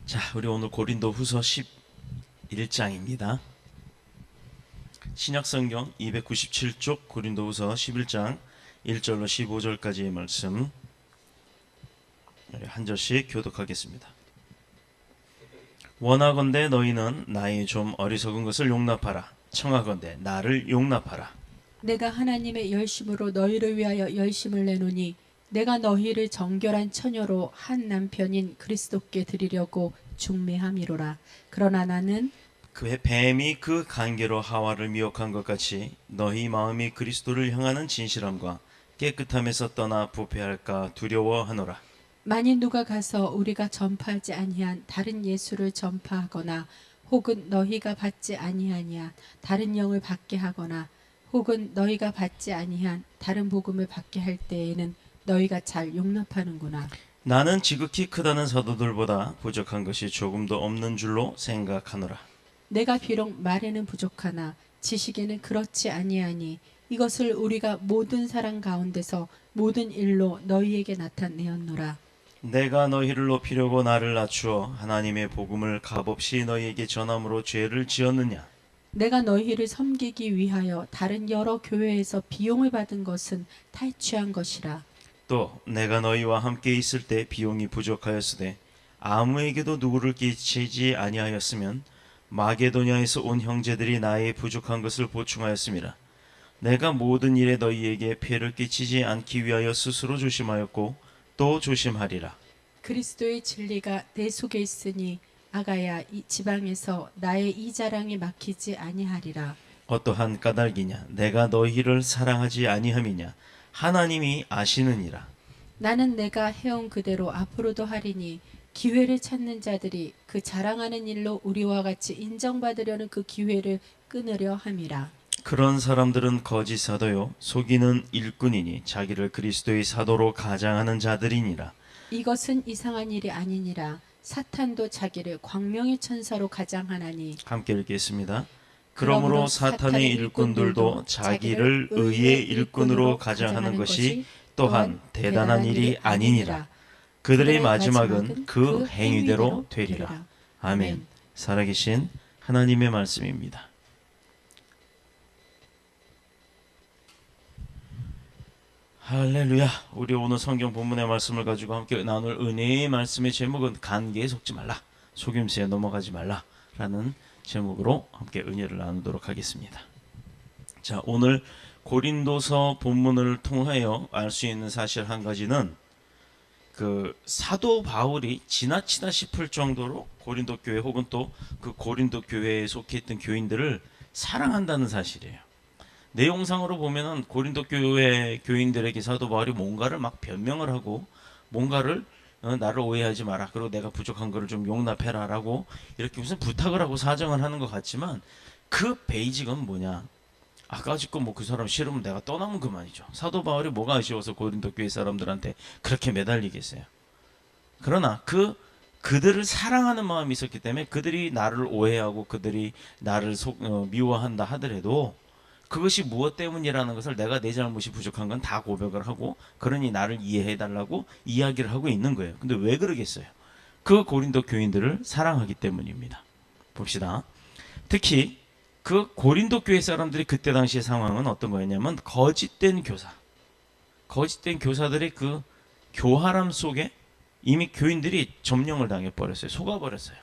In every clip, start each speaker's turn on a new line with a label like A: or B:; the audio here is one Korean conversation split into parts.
A: 자, 우리 오늘 고린도후서 11장입니다. 신약성경 297쪽 고린도후서 11장 1절로 15절까지의 말씀 한 절씩 교독하겠습니다. 원하건대 너희는 나의 좀 어리석은 것을 용납하라. 청하건대 나를 용납하라.
B: 내가 하나님의 열심으로 너희를 위하여 열심을 내노니 내가 너희를 정결한 처녀로 한 남편인 그리스도께 드리려고 중매함이로라. 그러나 나는
A: 그 뱀이 그 간계로 하와를 미혹한 것 같이 너희 마음이 그리스도를 향하는 진실함과 깨끗함에서 떠나 부패할까 두려워하노라.
B: 만일 누가 가서 우리가 전파하지 아니한 다른 예수를 전파하거나 혹은 너희가 받지 아니하니한 다른 영을 받게 하거나 혹은 너희가 받지 아니한 다른 복음을 받게 할 때에는 너희가 잘 용납하는구나.
A: 나는 지극히 크다는 사도들보다 부족한 것이 조금도 없는 줄로 생각하노라.
B: 내가 비록 말에는 부족하나 지식에는 그렇지 아니하니 이것을 우리가 모든 사람 가운데서 모든 일로 너희에게 나타내었노라.
A: 내가 너희를 높이려고 나를 낮추어 하나님의 복음을 값없이 너희에게 전함으로 죄를 지었느냐?
B: 내가 너희를 섬기기 위하여 다른 여러 교회에서 비용을 받은 것은 탈취한 것이라.
A: 또 내가 너희와 함께 있을 때 비용이 부족하였으되 아무에게도 누구를 끼치지 아니하였으면 마게도냐에서 온 형제들이 나의 부족한 것을 보충하였음이라. 내가 모든 일에 너희에게 폐를 끼치지 않기 위하여 스스로 조심하였고 또 조심하리라.
B: 그리스도의 진리가 내 속에 있으니 아가야 이 지방에서 나의 이 자랑이 막히지 아니하리라.
A: 어떠한 까닭이냐? 내가 너희를 사랑하지 아니함이냐? 하나님이 아시느니라.
B: 나는 내가 해온 그대로 앞으로도 하리니 기회를 찾는 자들이 그 자랑하는 일로 우리와 같이 인정받으려는 그 기회를 끊으려 함이라.
A: 그런 사람들은 거짓 사도요 속이는 일꾼이니 자기를 그리스도의 사도로 가장하는 자들이니라.
B: 이것은 이상한 일이 아니니라. 사탄도 자기를 광명의 천사로 가장하나니.
A: 함께 읽겠습니다. 그러므로 사탄의 일꾼들도 자기를 의의 일꾼으로 가장하는 것이 또한 대단한 일이 아니니라. 그들의 마지막은 그 행위대로 되리라. 아멘. 살아계신 하나님의 말씀입니다. 할렐루야. 우리 오늘 성경 본문의 말씀을 가지고 함께 나눌 은혜의 말씀의 제목은 간계에 속지 말라, 속임수에 넘어가지 말라 라는 제목으로 함께 은혜를 나누도록 하겠습니다. 자, 오늘 고린도서 본문을 통하여 알 수 있는 사실 한 가지는 그 사도 바울이 지나치다 싶을 정도로 고린도 교회 혹은 또 그 고린도 교회에 속해 있던 교인들을 사랑한다는 사실이에요. 내용상으로 보면은 고린도 교회 교인들에게 사도 바울이 뭔가를 막 변명을 하고 뭔가를 나를 오해하지 마라, 그리고 내가 부족한 거를 좀 용납해라 라고 이렇게 무슨 부탁을 하고 사정을 하는 것 같지만 그 베이직은 뭐냐? 아까짓거 뭐 그 사람 싫으면 내가 떠나면 그만이죠. 사도 바울이 뭐가 아쉬워서 고린도 교회 사람들한테 그렇게 매달리겠어요. 그러나 그들을 사랑하는 마음이 있었기 때문에 그들이 나를 오해하고 그들이 나를 미워한다 하더라도 그것이 무엇 때문이라는 것을 내가 내 잘못이 부족한 건 다 고백을 하고 그러니 나를 이해해달라고 이야기를 하고 있는 거예요. 근데 왜 그러겠어요? 그 고린도 교인들을 사랑하기 때문입니다. 봅시다. 특히 그 고린도 교회 사람들이 그때 당시의 상황은 어떤 거였냐면 거짓된 교사들의 그 교활함 속에 이미 교인들이 점령을 당해버렸어요. 속아버렸어요.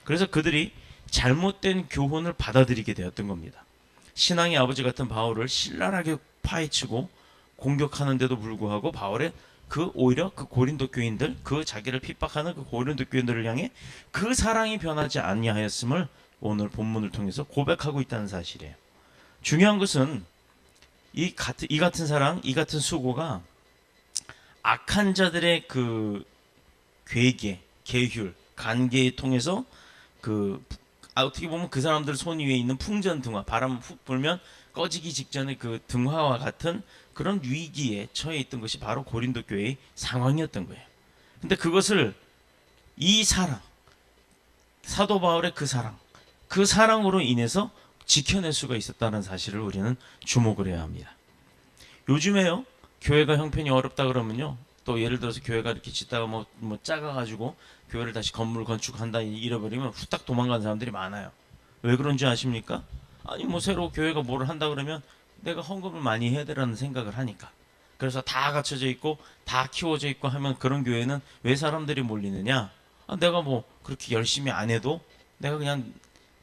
A: 그래서 그들이 잘못된 교훈을 받아들이게 되었던 겁니다. 신앙의 아버지 같은 바울을 신랄하게 파헤치고 공격하는데도 불구하고 바울의 오히려 그 고린도 교인들, 그 자기를 핍박하는 그 고린도 교인들을 향해 그 사랑이 변하지 아니하였음을 오늘 본문을 통해서 고백하고 있다는 사실이에요. 중요한 것은 이 같은 사랑, 이 같은 수고가 악한 자들의 그 괴계, 계율, 관계에 통해서 어떻게 보면 그 사람들 손 위에 있는 풍전등화, 바람 훅 불면 꺼지기 직전의 그 등화와 같은 그런 위기에 처해 있던 것이 바로 고린도 교회의 상황이었던 거예요. 근데 그것을 이 사랑, 사도 바울의 그 사랑으로 인해서 지켜낼 수가 있었다는 사실을 우리는 주목을 해야 합니다. 요즘에요, 교회가 형편이 어렵다 그러면요, 또 예를 들어서 교회가 이렇게 짓다가 뭐 작아가지고 교회를 다시 건물 건축한다 잃어버리면 후딱 도망가는 사람들이 많아요. 왜 그런지 아십니까? 아니 뭐 새로 교회가 뭐를 한다 그러면 내가 헌금을 많이 해야 되라는 생각을 하니까. 그래서 다 갖춰져 있고 다 키워져 있고 하면 그런 교회는 왜 사람들이 몰리느냐? 내가 뭐 그렇게 열심히 안 해도 내가 그냥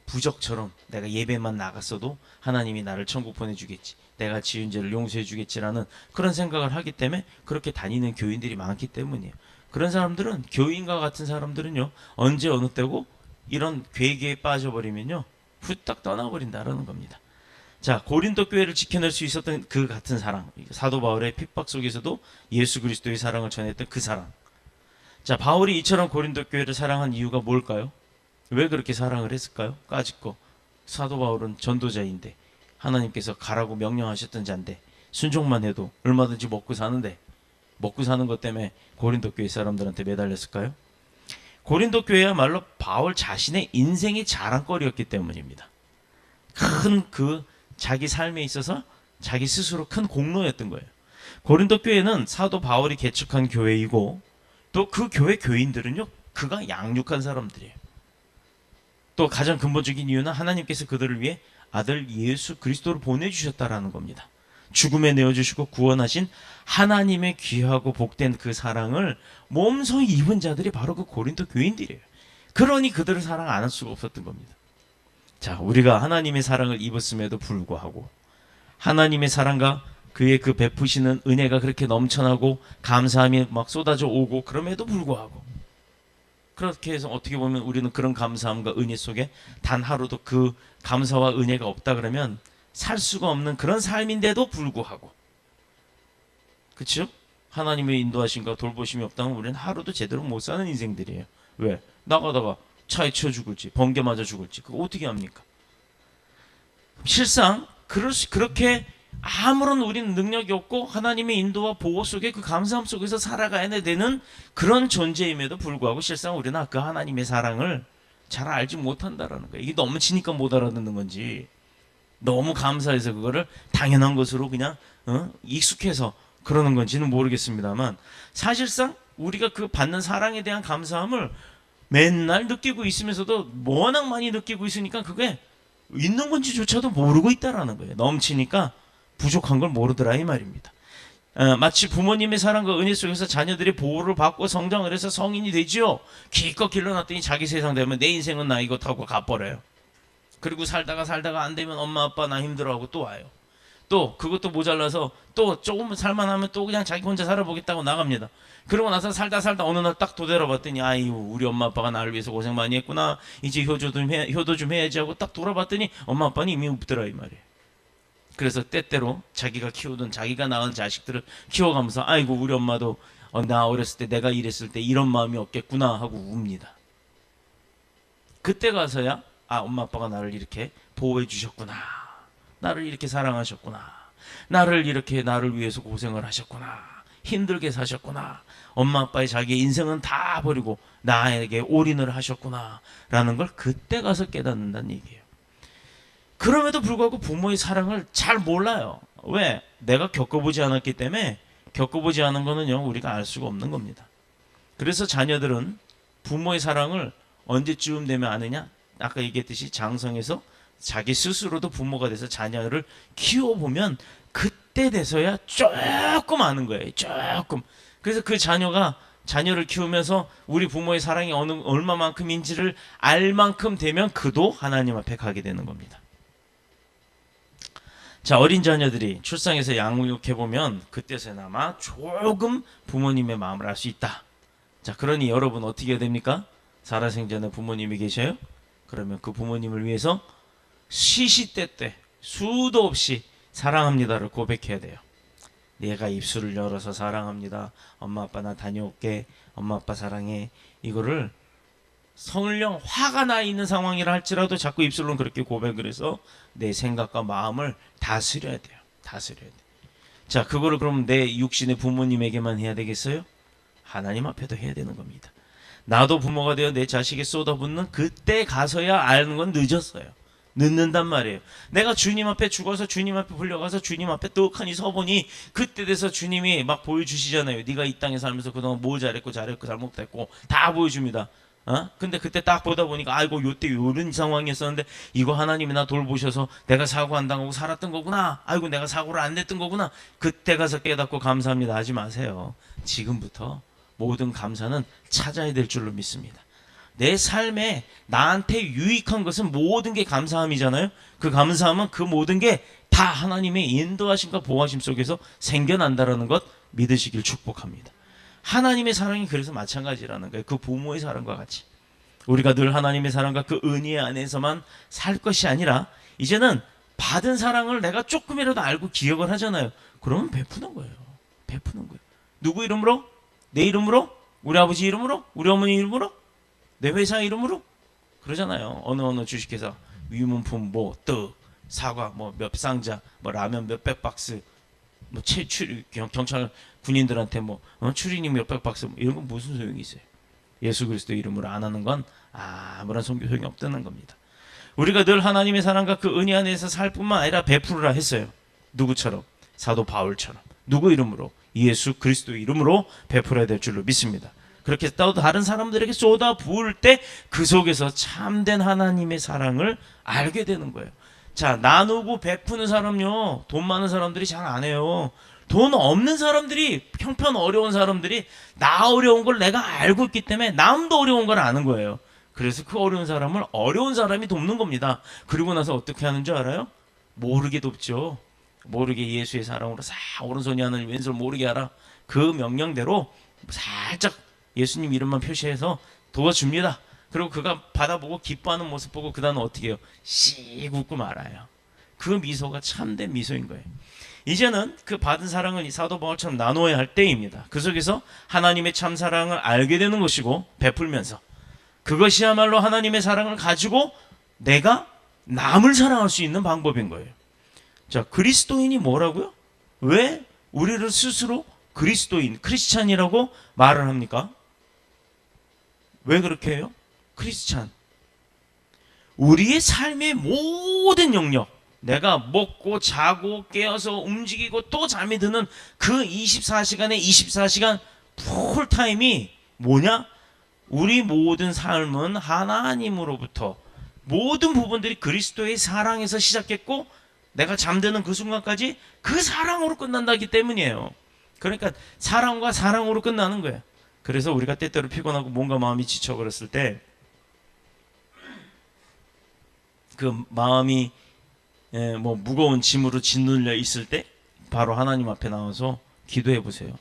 A: 부적처럼 내가 예배만 나갔어도 하나님이 나를 천국 보내주겠지, 내가 지은 죄를 용서해 주겠지라는 그런 생각을 하기 때문에 그렇게 다니는 교인들이 많기 때문이에요. 그런 사람들은, 교인과 같은 사람들은요, 언제 어느 때고 이런 괴계에 빠져버리면요 후딱 떠나버린다라는 겁니다. 자, 고린도 교회를 지켜낼 수 있었던 그 같은 사랑, 사도 바울의 핍박 속에서도 예수 그리스도의 사랑을 전했던 그 사랑. 자, 바울이 이처럼 고린도 교회를 사랑한 이유가 뭘까요? 왜 그렇게 사랑을 했을까요? 까짓거 사도 바울은 전도자인데, 하나님께서 가라고 명령하셨던 자인데, 순종만 해도 얼마든지 먹고 사는데, 먹고 사는 것 때문에 고린도 교회 사람들한테 매달렸을까요? 고린도 교회야말로 바울 자신의 인생의 자랑거리였기 때문입니다. 큰 자기 삶에 있어서 자기 스스로 큰 공로였던 거예요. 고린도 교회는 사도 바울이 개척한 교회이고, 또 그 교회 교인들은요, 그가 양육한 사람들이에요. 또 가장 근본적인 이유는 하나님께서 그들을 위해 아들 예수 그리스도를 보내주셨다라는 겁니다. 죽음에 내어주시고 구원하신 하나님의 귀하고 복된 그 사랑을 몸소 입은 자들이 바로 그 고린도 교인들이에요. 그러니 그들을 사랑 안 할 수가 없었던 겁니다. 자, 우리가 하나님의 사랑을 입었음에도 불구하고, 하나님의 사랑과 그의 그 베푸시는 은혜가 그렇게 넘쳐나고 감사함이 막 쏟아져 오고, 그럼에도 불구하고, 그렇게 해서 어떻게 보면 우리는 그런 감사함과 은혜 속에 단 하루도 그 감사와 은혜가 없다 그러면 살 수가 없는 그런 삶인데도 불구하고, 그렇죠? 하나님의 인도하심과 돌보심이 없다면 우리는 하루도 제대로 못 사는 인생들이에요. 왜? 나가다가 차에 치여 죽을지, 번개 맞아 죽을지, 그거 어떻게 합니까? 실상 그렇게 아무런 우리는 능력이 없고 하나님의 인도와 보호 속에 그 감사함 속에서 살아가야 되는 그런 존재임에도 불구하고, 실상 우리는 그 하나님의 사랑을 잘 알지 못한다라는 거예요. 이게 넘치니까 못 알아듣는 건지, 너무 감사해서 그거를 당연한 것으로 그냥 익숙해서 그러는 건지는 모르겠습니다만, 사실상 우리가 그 받는 사랑에 대한 감사함을 맨날 느끼고 있으면서도 워낙 많이 느끼고 있으니까 그게 있는 건지조차도 모르고 있다라는 거예요. 넘치니까 부족한 걸 모르더라 이 말입니다. 마치 부모님의 사랑과 은혜 속에서 자녀들이 보호를 받고 성장을 해서 성인이 되지요. 기껏 길러놨더니 자기 세상 되면 내 인생은 나 이거 타고 가버려요. 그리고 살다가 안 되면 엄마 아빠 나 힘들어하고 또 와요. 또 그것도 모자라서 또 조금 살만하면 또 그냥 자기 혼자 살아보겠다고 나갑니다. 그러고 나서 살다 어느 날 딱 도달아봤더니, 아이고 우리 엄마 아빠가 나를 위해서 고생 많이 했구나, 이제 효도 좀 해야지 하고 딱 돌아봤더니 엄마 아빠는 이미 없더라 이 말이에요. 그래서 때때로 자기가 키우던, 자기가 낳은 자식들을 키워가면서, 아이고 우리 엄마도 나 어렸을 때 내가 이랬을 때 이런 마음이 없겠구나 하고 웁니다. 그때 가서야 엄마 아빠가 나를 이렇게 보호해 주셨구나, 나를 이렇게 사랑하셨구나, 나를 위해서 고생을 하셨구나, 힘들게 사셨구나, 엄마 아빠의 자기의 인생은 다 버리고 나에게 올인을 하셨구나 라는 걸 그때 가서 깨닫는다는 얘기예요. 그럼에도 불구하고 부모의 사랑을 잘 몰라요. 왜? 내가 겪어보지 않았기 때문에. 겪어보지 않은 거는요 우리가 알 수가 없는 겁니다. 그래서 자녀들은 부모의 사랑을 언제쯤 되면 아느냐? 아까 얘기했듯이 장성에서 자기 스스로도 부모가 돼서 자녀를 키워보면 그때 돼서야 조금 아는 거예요. 조금. 그래서 그 자녀를 키우면서 우리 부모의 사랑이 얼마만큼인지를 알 만큼 되면 그도 하나님 앞에 가게 되는 겁니다. 자, 어린 자녀들이 출산해서 양육해보면 그때서나마 조금 부모님의 마음을 알 수 있다. 자, 그러니 여러분 어떻게 해야 됩니까? 살아생전에 부모님이 계셔요? 그러면 그 부모님을 위해서 시시때때 수도 없이 사랑합니다를 고백해야 돼요. 내가 입술을 열어서 사랑합니다, 엄마 아빠 나 다녀올게, 엄마 아빠 사랑해, 이거를 성령 화가 나 있는 상황이라 할지라도 자꾸 입술로는 그렇게 고백을 해서 내 생각과 마음을 다스려야 돼요. 다스려야 돼. 자, 그거를 그럼 내 육신의 부모님에게만 해야 되겠어요? 하나님 앞에도 해야 되는 겁니다. 나도 부모가 되어 내 자식에 쏟아붓는 그때 가서야 아는 건 늦었어요. 늦는단 말이에요. 내가 주님 앞에 죽어서 주님 앞에 불려가서 주님 앞에 떡하니 서보니 그때 돼서 주님이 막 보여주시잖아요. 네가 이 땅에 살면서 그동안 뭐 잘했고 잘못했고 다 보여줍니다. 근데 그때 딱 보다 보니까 아이고 요때 요런 상황이었었는데 이거 하나님이 나 돌보셔서 내가 사고 안 당하고 살았던 거구나. 아이고 내가 사고를 안 냈던 거구나. 그때 가서 깨닫고 감사합니다 하지 마세요. 지금부터 모든 감사는 찾아야 될 줄로 믿습니다. 내 삶에 나한테 유익한 것은 모든 게 감사함이잖아요. 그 감사함은 그 모든 게 다 하나님의 인도하심과 보호하심 속에서 생겨난다라는 것 믿으시길 축복합니다. 하나님의 사랑이 그래서 마찬가지라는 거예요. 그 부모의 사랑과 같이 우리가 늘 하나님의 사랑과 그 은혜 안에서만 살 것이 아니라 이제는 받은 사랑을 내가 조금이라도 알고 기억을 하잖아요. 그러면 베푸는 거예요. 베푸는 거예요. 누구 이름으로? 내 이름으로? 우리 아버지 이름으로? 우리 어머니 이름으로? 내 회사 이름으로? 그러잖아요. 어느 주식회사 위문품 뭐 떡, 사과 뭐 몇 상자, 뭐 라면 몇백 박스, 뭐 경찰 군인들한테 뭐 추리닝 몇백 박스 뭐 이런 건 무슨 소용이 있어요? 예수 그리스도 이름으로 안 하는 건 아무런 소용이 없다는 겁니다. 우리가 늘 하나님의 사랑과 그 은혜 안에서 살 뿐만 아니라 베푸르라 했어요. 누구처럼? 사도 바울처럼. 누구 이름으로? 예수 그리스도 이름으로 베풀어야 될 줄로 믿습니다. 그렇게 또 다른 사람들에게 쏟아 부을 때 그 속에서 참된 하나님의 사랑을 알게 되는 거예요. 자, 나누고 베푸는 사람요, 돈 많은 사람들이 잘 안 해요. 돈 없는 사람들이, 형편 어려운 사람들이 나 어려운 걸 내가 알고 있기 때문에 남도 어려운 걸 아는 거예요. 그래서 그 어려운 사람을 어려운 사람이 돕는 겁니다. 그리고 나서 어떻게 하는 줄 알아요? 모르게 돕죠. 모르게 예수의 사랑으로 싹 오른손이 하는 왼손 모르게 하라. 그 명령대로 살짝 예수님 이름만 표시해서 도와줍니다. 그리고 그가 받아보고 기뻐하는 모습 보고 그 다음은 어떻게 해요? 씩 웃고 말아요. 그 미소가 참된 미소인 거예요. 이제는 그 받은 사랑을 이 사도 바울처럼 나눠야 할 때입니다. 그 속에서 하나님의 참 사랑을 알게 되는 것이고 베풀면서 그것이야말로 하나님의 사랑을 가지고 내가 남을 사랑할 수 있는 방법인 거예요. 자, 그리스도인이 뭐라고요? 왜 우리를 스스로 그리스도인, 크리스찬이라고 말을 합니까? 왜 그렇게 해요? 크리스찬. 우리의 삶의 모든 영역, 내가 먹고 자고 깨어서 움직이고 또 잠이 드는 그 24시간의 24시간 풀타임이 뭐냐? 우리 모든 삶은 하나님으로부터 모든 부분들이 그리스도의 사랑에서 시작했고 내가 잠드는 그 순간까지 그 사랑으로 끝난다기 때문이에요. 그러니까 사랑과 사랑으로 끝나는 거예요. 그래서 우리가 때때로 피곤하고 몸과 마음이 지쳐 그랬을 때 그 마음이 뭐 무거운 짐으로 짓눌려 있을 때 바로 하나님 앞에 나와서 기도해 보세요.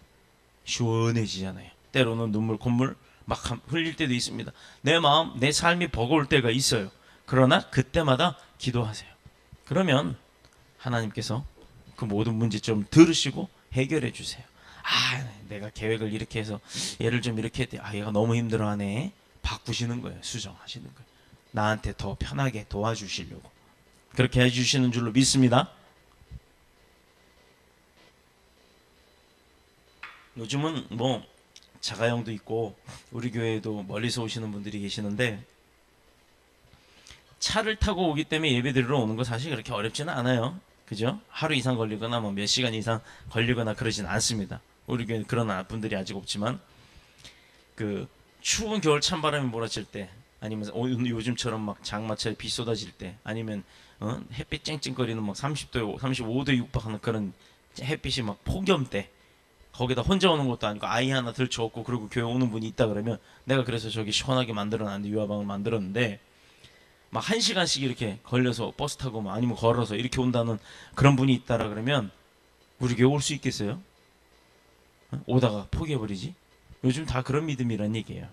A: 시원해지잖아요. 때로는 눈물 콧물 막 흘릴 때도 있습니다. 내 마음 내 삶이 버거울 때가 있어요. 그러나 그때마다 기도하세요. 그러면 하나님께서 그 모든 문제점 들으시고 해결해 주세요. 내가 계획을 이렇게 해서 얘를 좀 이렇게 했대. 얘가 너무 힘들어하네. 바꾸시는 거예요. 수정하시는 거예요. 나한테 더 편하게 도와주시려고 그렇게 해주시는 줄로 믿습니다. 요즘은 뭐 자가용도 있고 우리 교회에도 멀리서 오시는 분들이 계시는데 차를 타고 오기 때문에 예배 드리러 오는 거 사실 그렇게 어렵지는 않아요. 그죠? 하루 이상 걸리거나 뭐 몇 시간 이상 걸리거나 그러진 않습니다. 우리 교회는 그런 분들이 아직 없지만 그 추운 겨울 찬바람이 몰아칠 때 아니면 요즘처럼 막 장마철에 비 쏟아질 때 아니면 햇빛 쨍쨍거리는 막 30도 35도 육박하는 그런 햇빛이 막 폭염 때 거기다 혼자 오는 것도 아니고 아이 하나 들쳐없고 그리고 교회 오는 분이 있다 그러면 내가 그래서 저기 시원하게 만들어놨는데 유아방을 만들었는데 막 1시간씩 이렇게 걸려서 버스 타고 뭐 아니면 걸어서 이렇게 온다는 그런 분이 있다라 그러면 우리 교회 올 수 있겠어요? 오다가 포기해버리지? 요즘 다 그런 믿음이란 얘기예요.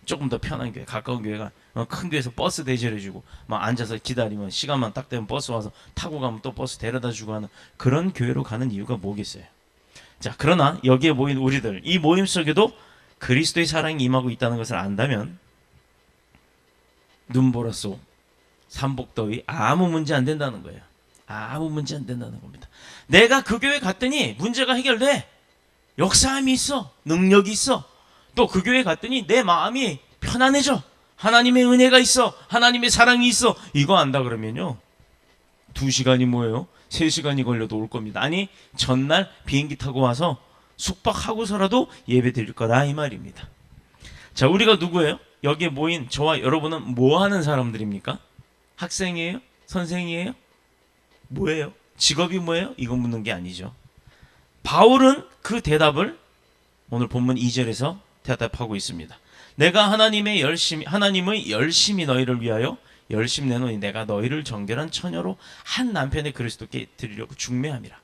A: 조금 더 편한 교회, 가까운 교회가 큰 교회에서 버스 대절해주고 막 앉아서 기다리면 시간만 딱 되면 버스 와서 타고 가면 또 버스 데려다주고 하는 그런 교회로 가는 이유가 뭐겠어요? 자, 그러나 여기에 모인 우리들 이 모임 속에도 그리스도의 사랑이 임하고 있다는 것을 안다면 눈보라 속 삼복더위 아무 문제 안 된다는 거예요. 아무 문제 안 된다는 겁니다. 내가 그 교회 갔더니 문제가 해결돼. 역사함이 있어. 능력이 있어. 또 그 교회 갔더니 내 마음이 편안해져. 하나님의 은혜가 있어, 하나님의 사랑이 있어, 이거 안다 그러면요 2시간이 뭐예요? 3시간이 걸려도 올 겁니다. 아니 전날 비행기 타고 와서 숙박하고서라도 예배 드릴 거다 이 말입니다. 자, 우리가 누구예요? 여기에 모인 저와 여러분은 뭐 하는 사람들입니까? 학생이에요? 선생이에요? 뭐예요? 직업이 뭐예요? 이거 묻는 게 아니죠. 바울은 그 대답을 오늘 본문 2절에서 대답하고 있습니다. 내가 하나님의 열심히 너희를 위하여 열심 내노니 내가 너희를 정결한 처녀로 한 남편의 그리스도께 드리려고 중매함이라.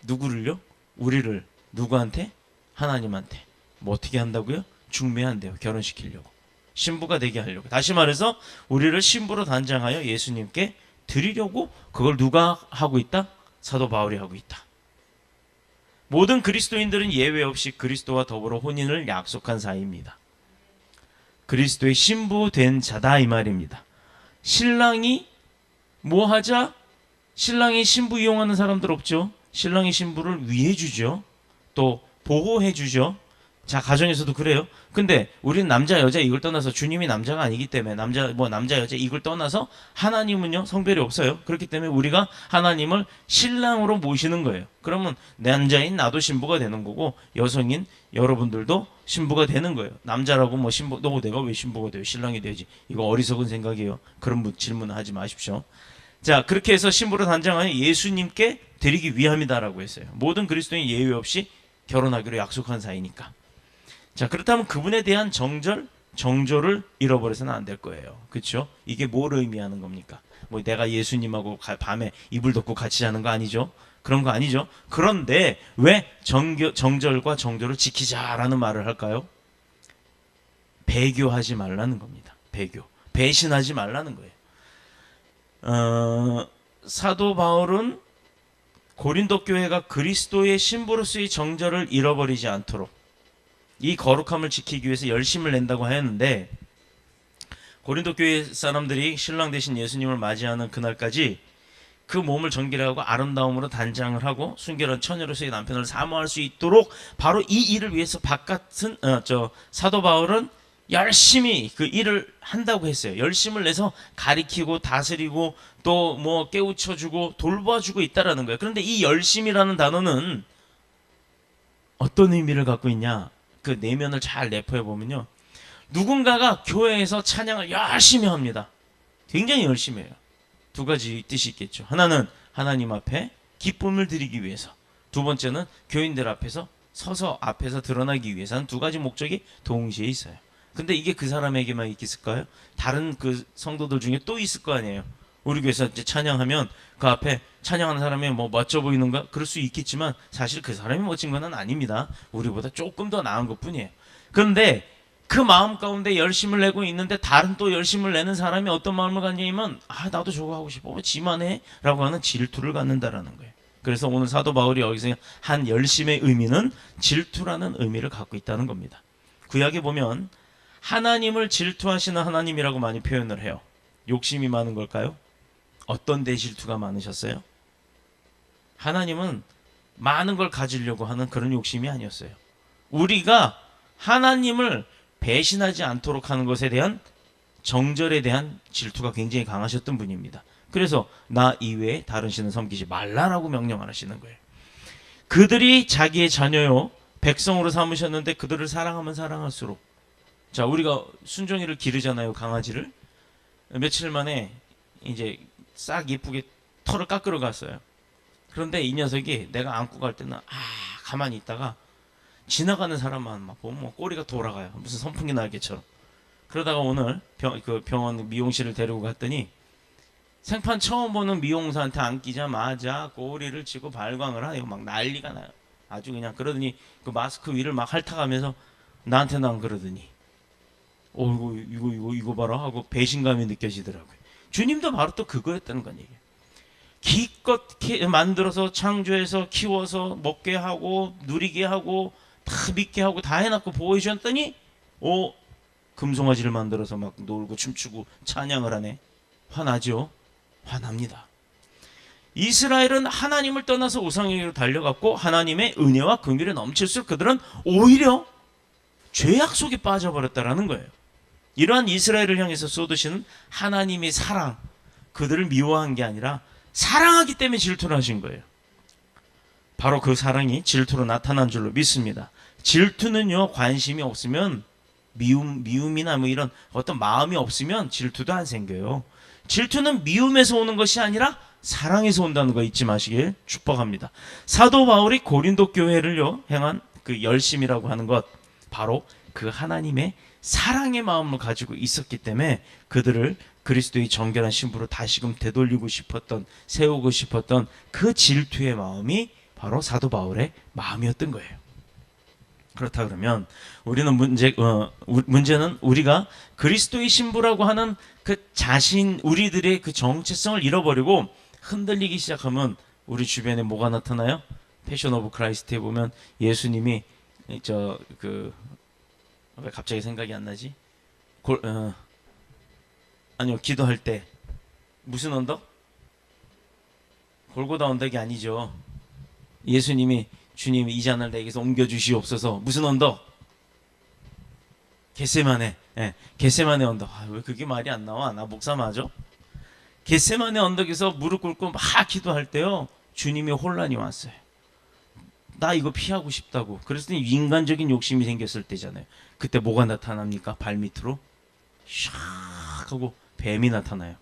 A: 누구를요? 우리를 누구한테? 하나님한테. 뭐 어떻게 한다고요? 중매한대요. 결혼시키려고. 신부가 되게 하려고. 다시 말해서 우리를 신부로 단장하여 예수님께 드리려고. 그걸 누가 하고 있다? 사도 바울이 하고 있다. 모든 그리스도인들은 예외 없이 그리스도와 더불어 혼인을 약속한 사이입니다. 그리스도의 신부 된 자다 이 말입니다. 신랑이 뭐 하자? 신랑이 신부 이용하는 사람들 없죠? 신랑이 신부를 위해 주죠. 또 보호해 주죠. 자, 가정에서도 그래요. 근데 우리는 남자 여자 이걸 떠나서 주님이 남자가 아니기 때문에 남자 여자 이걸 떠나서 하나님은요 성별이 없어요. 그렇기 때문에 우리가 하나님을 신랑으로 모시는 거예요. 그러면 남자인 나도 신부가 되는 거고 여성인 여러분들도 신부가 되는 거예요. 남자라고 뭐 신부, 너 내가 왜 신부가 돼요? 신랑이 되지. 이거 어리석은 생각이에요. 그런 질문을 하지 마십시오. 자, 그렇게 해서 신부로 단장하여 예수님께 드리기 위함이다라고 했어요. 모든 그리스도인 예외 없이 결혼하기로 약속한 사이니까. 자, 그렇다면 그분에 대한 정조를 잃어버려서는 안 될 거예요. 그렇죠? 이게 뭘 의미하는 겁니까? 뭐 내가 예수님하고 밤에 이불 덮고 같이 자는 거 아니죠? 그런 거 아니죠? 그런데 왜 정절과 정조를 지키자라는 말을 할까요? 배교하지 말라는 겁니다. 배신하지 말라는 거예요. 사도 바울은 고린도 교회가 그리스도의 신부로서의 정절을 잃어버리지 않도록 이 거룩함을 지키기 위해서 열심을 낸다고 하였는데, 고린도 교회 사람들이 신랑 되신 예수님을 맞이하는 그날까지 그 몸을 정결하고 아름다움으로 단장을 하고 순결한 처녀로서의 남편을 사모할 수 있도록 바로 이 일을 위해서 사도 바울은 열심히 그 일을 한다고 했어요. 열심을 내서 가리키고 다스리고 또 뭐 깨우쳐주고 돌봐주고 있다라는 거예요. 그런데 이 열심이라는 단어는 어떤 의미를 갖고 있냐? 그 내면을 잘 내포해 보면요, 누군가가 교회에서 찬양을 열심히 합니다. 굉장히 열심히 해요. 두 가지 뜻이 있겠죠. 하나는 하나님 앞에 기쁨을 드리기 위해서, 두 번째는 교인들 앞에서 서서 앞에서 드러나기 위해서는 두 가지 목적이 동시에 있어요. 근데 이게 그 사람에게만 있을까요? 다른 그 성도들 중에 또 있을 거 아니에요. 우리 교회에서 이제 찬양하면 그 앞에 찬양하는 사람이 뭐 멋져 보이는가? 그럴 수 있겠지만 사실 그 사람이 멋진 건 아닙니다. 우리보다 조금 더 나은 것 뿐이에요. 그런데 그 마음 가운데 열심을 내고 있는데 다른 또 열심을 내는 사람이 어떤 마음을 갖냐면, 나도 저거 하고 싶어. 지만 해? 라고 하는 질투를 갖는다라는 거예요. 그래서 오늘 사도 바울이 여기서 한 열심의 의미는 질투라는 의미를 갖고 있다는 겁니다. 구약에 보면 하나님을 질투하시는 하나님이라고 많이 표현을 해요. 욕심이 많은 걸까요? 어떤 데 질투가 많으셨어요? 하나님은 많은 걸 가지려고 하는 그런 욕심이 아니었어요. 우리가 하나님을 배신하지 않도록 하는 것에 대한 정절에 대한 질투가 굉장히 강하셨던 분입니다. 그래서 나 이외에 다른 신을 섬기지 말라라고 명령을 하시는 거예요. 그들이 자기의 자녀요 백성으로 삼으셨는데 그들을 사랑하면 사랑할수록, 자, 우리가 순종이를 기르잖아요. 강아지를. 며칠 만에 이제 싹 예쁘게 털을 깎으러 갔어요. 그런데 이 녀석이 내가 안고 갈 때는 가만히 있다가 지나가는 사람만 막 보면 뭐 꼬리가 돌아가요. 무슨 선풍기 날개처럼. 그러다가 오늘 병원 미용실을 데리고 갔더니 생판 처음 보는 미용사한테 안기자마자 꼬리를 치고 발광을 하고 막 난리가 나요. 아주 그냥. 그러더니 그 마스크 위를 막 핥아가면서 나한테는 안 그러더니 이거 봐라 하고 배신감이 느껴지더라고요. 주님도 바로 또 그거였다는 건 얘기예요. 기껏 만들어서 창조해서 키워서 먹게 하고 누리게 하고 다 믿게 하고 다 해놨고 보호해 주셨더니 금송아지를 만들어서 막 놀고 춤추고 찬양을 하네. 화나죠? 화납니다. 이스라엘은 하나님을 떠나서 우상에게로 달려갔고 하나님의 은혜와 긍휼에 넘칠수록 그들은 오히려 죄악 속에 빠져버렸다라는 거예요. 이러한 이스라엘을 향해서 쏟으시는 하나님의 사랑, 그들을 미워한 게 아니라 사랑하기 때문에 질투를 하신 거예요. 바로 그 사랑이 질투로 나타난 줄로 믿습니다. 질투는요, 관심이 없으면, 미움이나 뭐 이런 어떤 마음이 없으면 질투도 안 생겨요. 질투는 미움에서 오는 것이 아니라 사랑에서 온다는 거 잊지 마시길 축복합니다. 사도 바울이 고린도 교회를요 행한 그 열심이라고 하는 것, 바로 그 하나님의 사랑의 마음을 가지고 있었기 때문에 그들을 그리스도의 정결한 신부로 다시금 되돌리고 싶었던, 세우고 싶었던 그 질투의 마음이 바로 사도 바울의 마음이었던 거예요. 그렇다 그러면 우리는 문제는 우리가 그리스도의 신부라고 하는 그 우리들의 그 정체성을 잃어버리고 흔들리기 시작하면 우리 주변에 뭐가 나타나요? 패션 오브 크라이스트에 보면 예수님이 왜 갑자기 생각이 안 나지? 아니요, 기도할 때 무슨 언덕? 골고다 언덕이 아니죠. 예수님이 주님 이 잔을 내게서 옮겨주시옵소서. 무슨 언덕? 겟세마네. 겟세마네 언덕. 왜 그게 말이 안 나와? 나 목사 맞아? 겟세마네 언덕에서 무릎 꿇고 막 기도할 때요, 주님의 혼란이 왔어요. 나 이거 피하고 싶다고. 그래서 인간적인 욕심이 생겼을 때잖아요. 그때 뭐가 나타납니까? 발밑으로 샥 하고 뱀이 나타나요.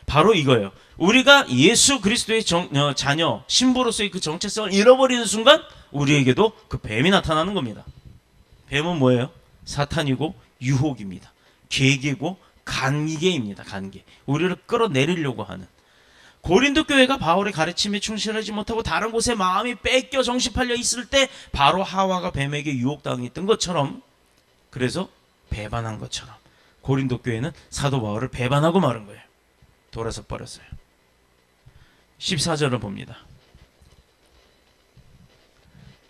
A: 바로 이거예요. 우리가 예수 그리스도의 자녀, 신부로서의 그 정체성을 잃어버리는 순간 우리에게도 그 뱀이 나타나는 겁니다. 뱀은 뭐예요? 사탄이고 유혹입니다. 계계고 간계입니다. 간계. 우리를 끌어내리려고 하는. 고린도 교회가 바울의 가르침에 충실하지 못하고 다른 곳에 마음이 뺏겨 정신팔려 있을 때 바로 하와가 뱀에게 유혹당했던 것처럼, 그래서 배반한 것처럼 고린도 교회는 사도 바울을 배반하고 마른 거예요. 돌아서 버렸어요. 14절을 봅니다.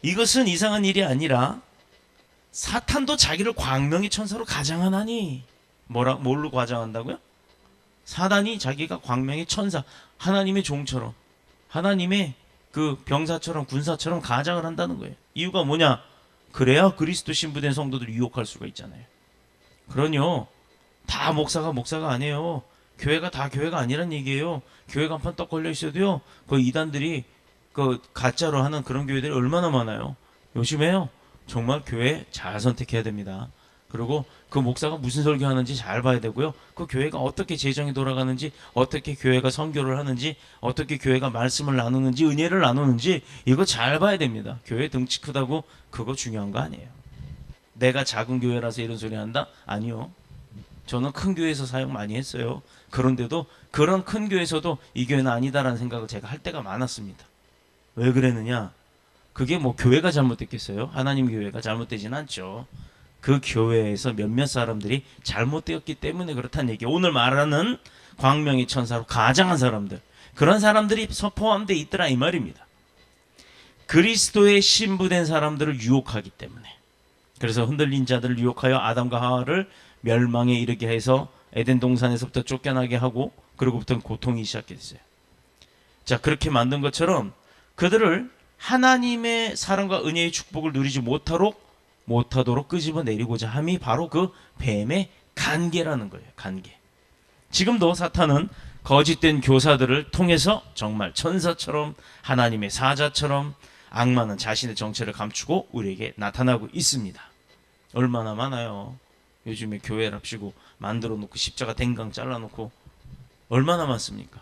A: 이것은 이상한 일이 아니라 사탄도 자기를 광명의 천사로 가장하나니. 뭘로 가장한다고요? 사단이 자기가 광명의 천사, 하나님의 종처럼, 하나님의 그 병사처럼, 군사처럼 가장을 한다는 거예요. 이유가 뭐냐? 그래야 그리스도 신부된 성도들을 유혹할 수가 있잖아요. 그러뇨, 다 목사가 아니에요. 교회가 다 교회가 아니란 얘기예요. 교회 간판 떡 걸려 있어도요, 그 이단들이 그 가짜로 하는 그런 교회들이 얼마나 많아요. 요즘에요, 정말 교회 잘 선택해야 됩니다. 그리고 그 목사가 무슨 설교하는지 잘 봐야 되고요. 그 교회가 어떻게 재정이 돌아가는지, 어떻게 교회가 선교를 하는지, 어떻게 교회가 말씀을 나누는지, 은혜를 나누는지, 이거 잘 봐야 됩니다. 교회 등치 크다고 그거 중요한 거 아니에요. 내가 작은 교회라서 이런 소리 한다? 아니요. 저는 큰 교회에서 사역 많이 했어요. 그런데도 그런 큰 교회에서도 이 교회는 아니다라는 생각을 제가 할 때가 많았습니다. 왜 그랬느냐? 그게 뭐 교회가 잘못됐겠어요? 하나님 교회가 잘못되진 않죠. 그 교회에서 몇몇 사람들이 잘못되었기 때문에 그렇다는 얘기. 오늘 말하는 광명의 천사로 가장한 사람들, 그런 사람들이 포함되어 있더라 이 말입니다. 그리스도의 신부된 사람들을 유혹하기 때문에. 그래서 흔들린 자들을 유혹하여 아담과 하와를 멸망에 이르게 해서 에덴 동산에서부터 쫓겨나게 하고, 그리고부터는 고통이 시작했어요. 자, 그렇게 만든 것처럼 그들을 하나님의 사랑과 은혜의 축복을 누리지 못하도록 끄집어내리고자 함이 바로 그 뱀의 간계라는 거예요. 간계. 지금도 사탄은 거짓된 교사들을 통해서 정말 천사처럼, 하나님의 사자처럼, 악마는 자신의 정체를 감추고 우리에게 나타나고 있습니다. 얼마나 많아요. 요즘에 교회랍시고 만들어 놓고 십자가 댕강 잘라놓고 얼마나 많습니까?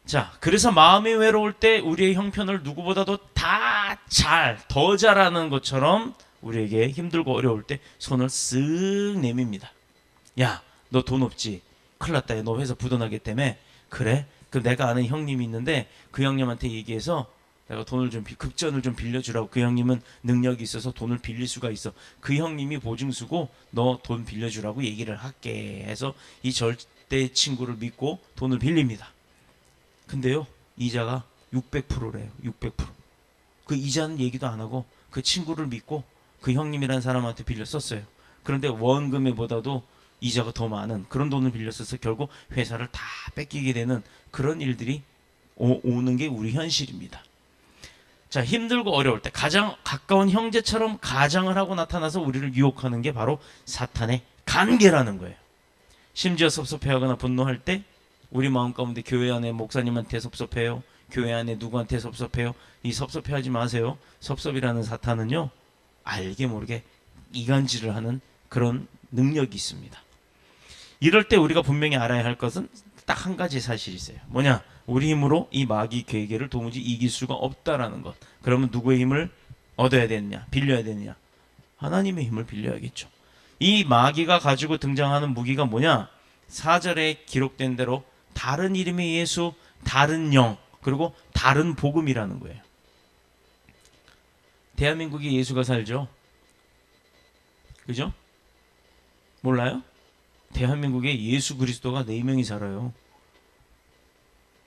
A: 자, 그래서 마음이 외로울 때 우리의 형편을 누구보다도 더 잘하는 것처럼 우리에게 힘들고 어려울 때 손을 쓱 내밉니다. 야, 너 돈 없지? 큰일 났다. 너 회사 부도나기 때문에. 그래? 그럼 내가 아는 형님이 있는데 그 형님한테 얘기해서 내가 돈을 좀 급전을 좀 빌려주라고. 그 형님은 능력이 있어서 돈을 빌릴 수가 있어. 그 형님이 보증수고 너 돈 빌려주라고 얘기를 할게 해서 이 절대 친구를 믿고 돈을 빌립니다. 근데요, 이자가 600%래요. 600%. 그 이자는 얘기도 안 하고 그 친구를 믿고 그 형님이라는 사람한테 빌려 썼어요. 그런데 원금에보다도 이자가 더 많은 그런 돈을 빌려 써서 결국 회사를 다 뺏기게 되는 그런 일들이 오는 게 우리 현실입니다. 자, 힘들고 어려울 때 가장 가까운 형제처럼 가장을 하고 나타나서 우리를 유혹하는 게 바로 사탄의 간계라는 거예요. 심지어 섭섭해하거나 분노할 때 우리 마음 가운데 교회 안에 목사님한테 섭섭해요. 교회 안에 누구한테 섭섭해요. 이 섭섭해하지 마세요. 섭섭이라는 사탄은요, 알게 모르게 이간질을 하는 그런 능력이 있습니다. 이럴 때 우리가 분명히 알아야 할 것은 딱 한 가지 사실이 있어요. 뭐냐? 우리 힘으로 이 마귀 괴계를 도무지 이길 수가 없다라는 것. 그러면 누구의 힘을 얻어야 되느냐? 빌려야 되느냐? 하나님의 힘을 빌려야겠죠. 이 마귀가 가지고 등장하는 무기가 뭐냐? 4절에 기록된 대로 다른 이름의 예수, 다른 영, 그리고 다른 복음이라는 거예요. 대한민국에 예수가 살죠? 그죠? 몰라요? 대한민국에 예수 그리스도가 4명이 살아요.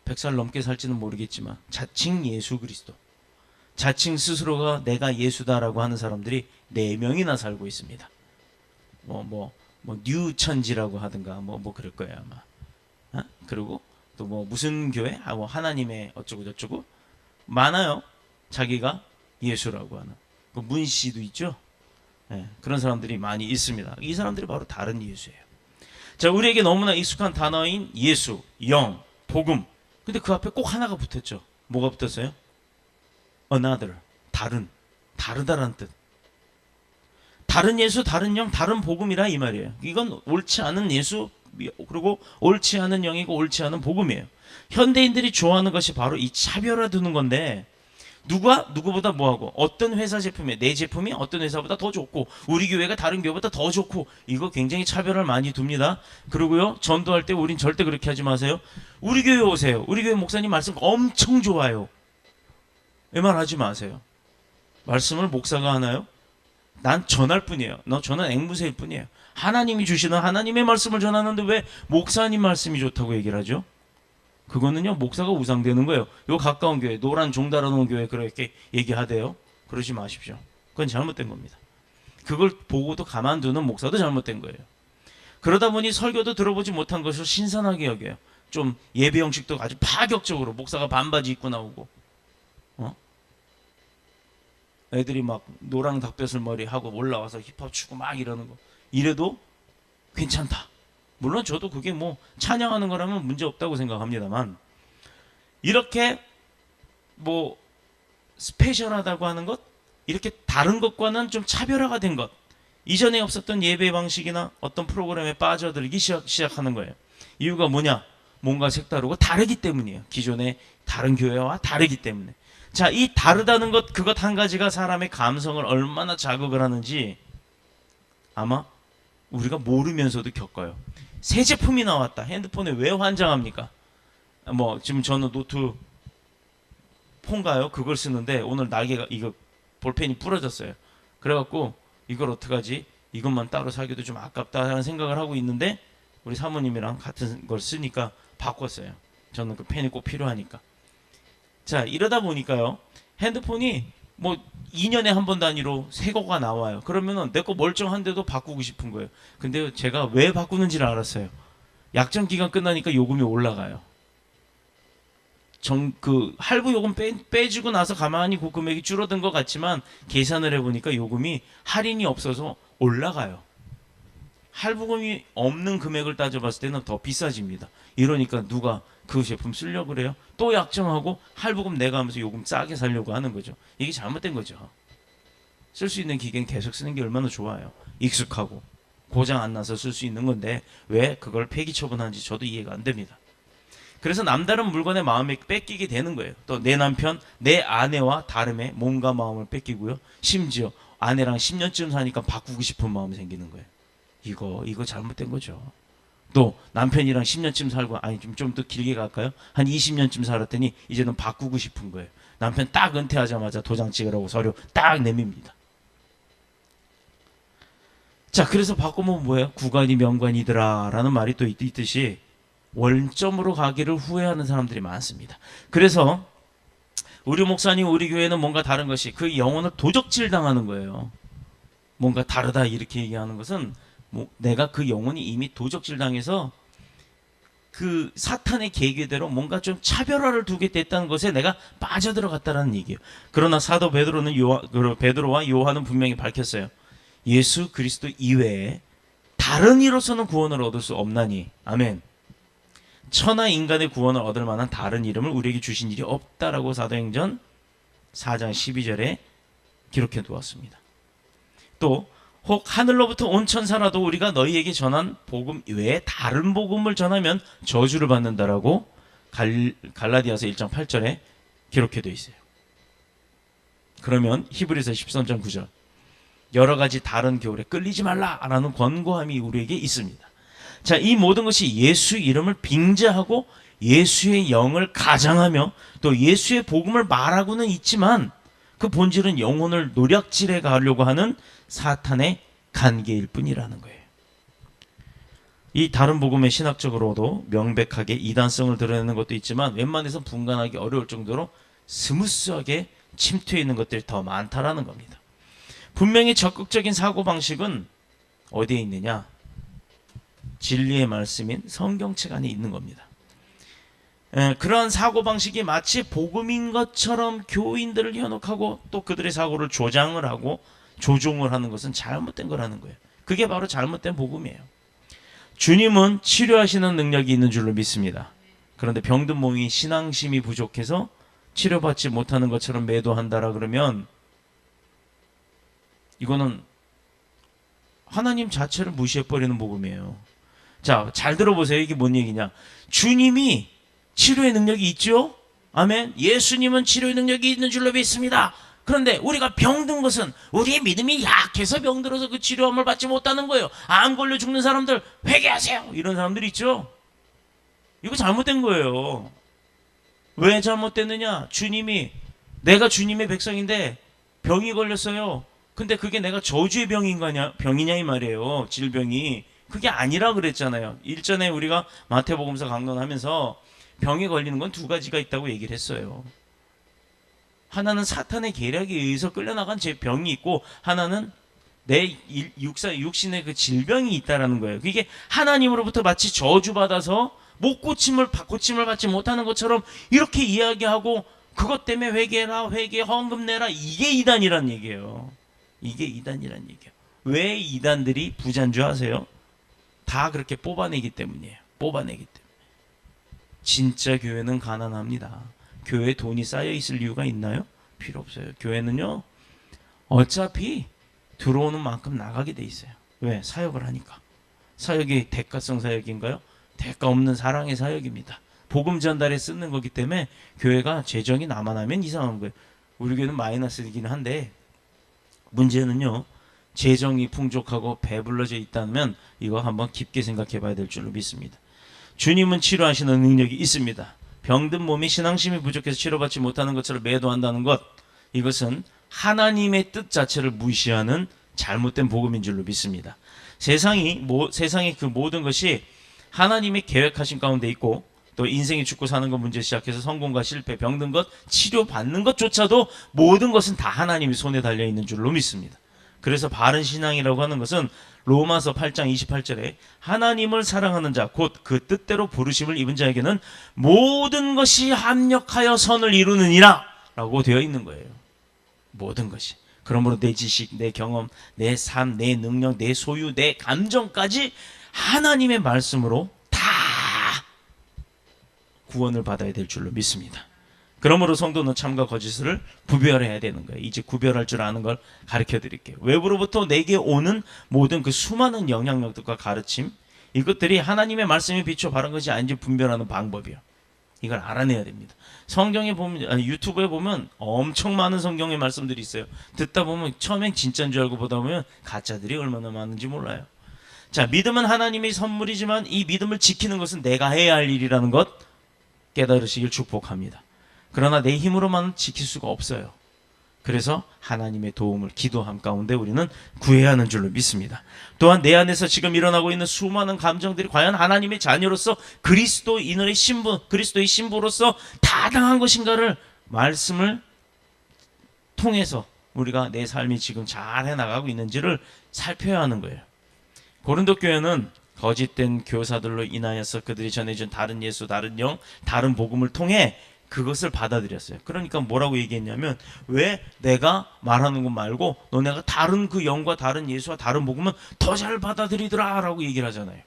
A: 100살 넘게 살지는 모르겠지만 자칭 예수 그리스도, 자칭 스스로가 내가 예수다라고 하는 사람들이 4명이나 살고 있습니다. 뉴천지라고 하든가 뭐 그럴 거예요 아마. 그리고 또 뭐 무슨 교회? 하나님의 어쩌고 저쩌고 많아요. 자기가 예수라고 하는 그 문씨도 있죠. 그런 사람들이 많이 있습니다. 이 사람들이 바로 다른 예수예요. 자, 우리에게 너무나 익숙한 단어인 예수, 영, 복음. 근데 그 앞에 꼭 하나가 붙었죠. 뭐가 붙었어요? Another, 다르다라는 뜻. 다른 예수, 다른 영, 다른 복음이라 이 말이에요. 이건 옳지 않은 예수, 그리고 옳지 않은 영이고 옳지 않은 복음이에요. 현대인들이 좋아하는 것이 바로 이 차별화 두는 건데, 누가 누구보다 뭐하고 어떤 회사 제품에 내 제품이 어떤 회사보다 더 좋고 우리 교회가 다른 교회보다 더 좋고, 이거 굉장히 차별을 많이 둡니다. 그리고요, 전도할 때 우린 절대 그렇게 하지 마세요. 우리 교회 오세요. 우리 교회 목사님 말씀 엄청 좋아요. 이 말 하지 마세요. 말씀을 목사가 하나요? 난 전할 뿐이에요. 저는 앵무새일 뿐이에요. 하나님이 주시는 하나님의 말씀을 전하는데 왜 목사님 말씀이 좋다고 얘기를 하죠? 그거는요, 목사가 우상되는 거예요. 요 가까운 교회, 노란 종 달아놓은 교회 그렇게 얘기하대요. 그러지 마십시오. 그건 잘못된 겁니다. 그걸 보고도 가만두는 목사도 잘못된 거예요. 그러다 보니 설교도 들어보지 못한 것을 신선하게 여겨요. 좀 예배 형식도 아주 파격적으로 목사가 반바지 입고 나오고, 애들이 막 노랑 닭뼈슬 머리 하고 올라와서 힙합 추고 막 이러는 거, 이래도 괜찮다. 물론 저도 그게 뭐 찬양하는 거라면 문제 없다고 생각합니다만, 이렇게 뭐 스페셜하다고 하는 것, 이렇게 다른 것과는 좀 차별화가 된 것, 이전에 없었던 예배 방식이나 어떤 프로그램에 빠져들기 시작하는 거예요. 이유가 뭐냐? 뭔가 색다르고 다르기 때문이에요. 기존의 다른 교회와 다르기 때문에. 자, 이 다르다는 것, 그것 한 가지가 사람의 감성을 얼마나 자극을 하는지 아마 우리가 모르면서도 겪어요. 새 제품이 나왔다. 핸드폰에 왜 환장합니까? 지금 저는 노트 폰가요? 그걸 쓰는데 오늘 날개가, 이거 볼펜이 부러졌어요. 그래갖고 이걸 어떡하지? 이것만 따로 사기도 좀 아깝다라는 생각을 하고 있는데, 우리 사모님이랑 같은 걸 쓰니까 바꿨어요. 저는 그 펜이 꼭 필요하니까. 자, 이러다 보니까요, 핸드폰이 2년에 한 번 단위로 새 거가 나와요. 그러면은 내 거 멀쩡한데도 바꾸고 싶은 거예요. 근데 제가 왜 바꾸는지를 알았어요. 약정 기간 끝나니까 요금이 올라가요. 할부 요금 빼주고 나서 가만히 그 금액이 줄어든 것 같지만 계산을 해보니까 요금이 할인이 없어서 올라가요. 할부금이 없는 금액을 따져봤을 때는 더 비싸집니다. 이러니까 누가 그 제품 쓰려고 그래요? 또 약정하고 할부금 내가 하면서 요금 싸게 살려고 하는 거죠. 이게 잘못된 거죠. 쓸 수 있는 기계는 계속 쓰는 게 얼마나 좋아요. 익숙하고 고장 안 나서 쓸 수 있는 건데 왜 그걸 폐기 처분하는지 저도 이해가 안 됩니다. 그래서 남다른 물건의 마음에 뺏기게 되는 거예요. 또 내 남편, 내 아내와 다름에 몸과 마음을 뺏기고요. 심지어 아내랑 10년쯤 사니까 바꾸고 싶은 마음이 생기는 거예요. 이거 잘못된 거죠. 또 남편이랑 10년쯤 살고, 아니 좀 더 길게 갈까요? 한 20년쯤 살았더니 이제는 바꾸고 싶은 거예요. 남편 딱 은퇴하자마자 도장 찍으라고 서류 딱 내밉니다. 자, 그래서 바꾸면 뭐예요? 구간이 명관이더라 라는 말이 또 있듯이 원점으로 가기를 후회하는 사람들이 많습니다. 그래서 우리 목사님, 우리 교회는 뭔가 다른 것이 그 영혼을 도적질 당하는 거예요. 뭔가 다르다 이렇게 얘기하는 것은 내가 그 영혼이 이미 도적질 당해서 그 사탄의 계계대로 뭔가 좀 차별화를 두게 됐다는 것에 내가 빠져들어갔다라는 얘기예요. 그러나 사도 베드로와 요한은 분명히 밝혔어요. 예수 그리스도 이외에 다른 이로서는 구원을 얻을 수 없나니. 아멘. 천하 인간의 구원을 얻을 만한 다른 이름을 우리에게 주신 일이 없다라고 사도행전 4장 12절에 기록해 두었습니다. 또 혹 하늘로부터 온 천사라도 우리가 너희에게 전한 복음 외에 다른 복음을 전하면 저주를 받는다라고 갈라디아서 1장 8절에 기록해 되어 있어요. 그러면 히브리서 13장 9절 여러 가지 다른 교훈에 끌리지 말라라는 권고함이 우리에게 있습니다. 자, 이 모든 것이 예수 이름을 빙자하고 예수의 영을 가장하며 또 예수의 복음을 말하고는 있지만 그 본질은 영혼을 노략질해 가려고 하는 사탄의 간계일 뿐이라는 거예요. 이 다른 복음의 신학적으로도 명백하게 이단성을 드러내는 것도 있지만 웬만해서 분간하기 어려울 정도로 스무스하게 침투해 있는 것들이 더 많다라는 겁니다. 분명히 적극적인 사고방식은 어디에 있느냐? 진리의 말씀인 성경책 안에 있는 겁니다. 그러한 사고방식이 마치 복음인 것처럼 교인들을 현혹하고 또 그들의 사고를 조장을 하고 조종을 하는 것은 잘못된 거라는 거예요. 그게 바로 잘못된 복음이에요. 주님은 치료하시는 능력이 있는 줄로 믿습니다. 그런데 병든 몸이 신앙심이 부족해서 치료받지 못하는 것처럼 매도한다라 그러면 이거는 하나님 자체를 무시해버리는 복음이에요. 자, 잘 들어보세요. 이게 뭔 얘기냐? 주님이 치료의 능력이 있죠? 아멘. 예수님은 치료의 능력이 있는 줄로 믿습니다. 그런데 우리가 병든 것은 우리의 믿음이 약해서 병들어서 그 치료함을 받지 못하는 거예요. 암 걸려 죽는 사람들 회개하세요. 이런 사람들 있죠? 이거 잘못된 거예요. 왜 잘못됐느냐? 내가 주님의 백성인데 병이 걸렸어요. 근데 그게 내가 저주의 병이냐 이 말이에요. 질병이. 그게 아니라 그랬잖아요. 일전에 우리가 마태복음서 강론하면서 병에 걸리는 건 두 가지가 있다고 얘기를 했어요. 하나는 사탄의 계략에 의해서 끌려나간 제 병이 있고 하나는 내 육신의 그 질병이 있다라는 거예요. 그게 하나님으로부터 마치 저주받아서 고침을 받지 못하는 것처럼 이렇게 이야기하고 그것 때문에 회개해라, 헌금 내라. 이게 이단이란 얘기예요. 이게 이단이란 얘기예요. 왜 이단들이 부자인 줄 아세요? 다 그렇게 뽑아내기 때문이에요. 뽑아내기 때문에. 진짜 교회는 가난합니다. 교회에 돈이 쌓여 있을 이유가 있나요? 필요 없어요. 교회는요, 어차피 들어오는 만큼 나가게 돼 있어요. 왜? 사역을 하니까. 사역이 대가성 사역인가요? 대가 없는 사랑의 사역입니다. 복음 전달에 쓰는 거기 때문에 교회가 재정이 남아나면 이상한 거예요. 우리 교회는 마이너스이긴 한데 문제는요, 재정이 풍족하고 배불러져 있다면 이거 한번 깊게 생각해 봐야 될 줄로 믿습니다. 주님은 치료하시는 능력이 있습니다. 병든 몸이 신앙심이 부족해서 치료받지 못하는 것처럼 매도한다는 것, 이것은 하나님의 뜻 자체를 무시하는 잘못된 복음인 줄로 믿습니다. 세상의 그 모든 것이 하나님이 계획하신 가운데 있고 또 인생이 죽고 사는 것 문제 시작해서 성공과 실패, 병든 것, 치료받는 것조차도 모든 것은 다 하나님의 손에 달려있는 줄로 믿습니다. 그래서 바른 신앙이라고 하는 것은 로마서 8장 28절에 하나님을 사랑하는 자, 곧 그 뜻대로 부르심을 입은 자에게는 모든 것이 합력하여 선을 이루느니라 라고 되어 있는 거예요. 모든 것이. 그러므로 내 지식, 내 경험, 내 삶, 내 능력, 내 소유, 내 감정까지 하나님의 말씀으로 다 구원을 받아야 될 줄로 믿습니다. 그러므로 성도는 참과 거짓을 구별해야 되는 거예요. 이제 구별할 줄 아는 걸 가르쳐 드릴게요. 외부로부터 내게 오는 모든 그 수많은 영향력들과 가르침, 이것들이 하나님의 말씀에 비춰 바른 것이 아닌지 분별하는 방법이에요. 이걸 알아내야 됩니다. 성경에 보면, 유튜브에 보면 엄청 많은 성경의 말씀들이 있어요. 듣다 보면 처음엔 진짜인 줄 알고 보다 보면 가짜들이 얼마나 많은지 몰라요. 자, 믿음은 하나님의 선물이지만 이 믿음을 지키는 것은 내가 해야 할 일이라는 것 깨달으시길 축복합니다. 그러나 내 힘으로만 지킬 수가 없어요. 그래서 하나님의 도움을 기도함 가운데 우리는 구해야 하는 줄로 믿습니다. 또한 내 안에서 지금 일어나고 있는 수많은 감정들이 과연 하나님의 자녀로서 그리스도의 신부로서 타당한 것인가를 말씀을 통해서 우리가 내 삶이 지금 잘 해나가고 있는지를 살펴야 하는 거예요. 고린도 교회는 거짓된 교사들로 인하여서 그들이 전해준 다른 예수, 다른 영, 다른 복음을 통해 그것을 받아들였어요. 그러니까 뭐라고 얘기했냐면, 왜 내가 말하는 것 말고 너네가 다른 그 영과 다른 예수와 다른 복음은 더 잘 받아들이더라 라고 얘기를 하잖아요.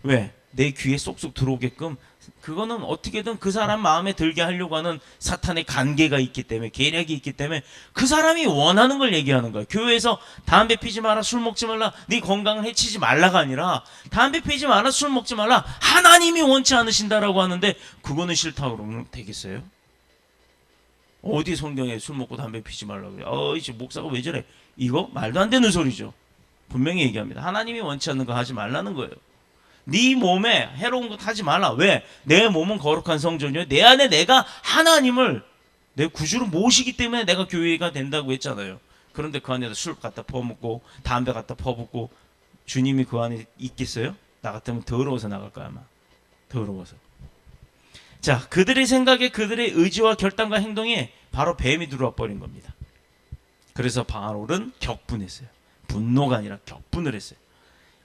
A: 왜? 내 귀에 쏙쏙 들어오게끔. 그거는 어떻게든 그 사람 마음에 들게 하려고 하는 사탄의 관계가 있기 때문에, 계략이 있기 때문에 그 사람이 원하는 걸 얘기하는 거예요. 교회에서 담배 피지 마라, 술 먹지 말라, 네 건강을 해치지 말라가 아니라 담배 피지 마라, 술 먹지 말라, 하나님이 원치 않으신다라고 하는데 그거는 싫다고 그러면 되겠어요? 어디 성경에 술 먹고 담배 피지 말라고 그래? 이제 목사가 왜 저래? 이거 말도 안 되는 소리죠. 분명히 얘기합니다. 하나님이 원치 않는 거 하지 말라는 거예요. 네 몸에 해로운 것 하지 말라. 왜? 내 몸은 거룩한 성전이요, 내 안에 내가 하나님을 내 구주로 모시기 때문에 내가 교회가 된다고 했잖아요. 그런데 그 안에다 술 갖다 퍼먹고 담배 갖다 퍼붓고 주님이 그 안에 있겠어요? 나 같으면 더러워서 나갈 거야 아마. 더러워서. 자, 그들의 생각에, 그들의 의지와 결단과 행동에 바로 뱀이 들어와 버린 겁니다. 그래서 바울은 격분했어요. 분노가 아니라 격분을 했어요.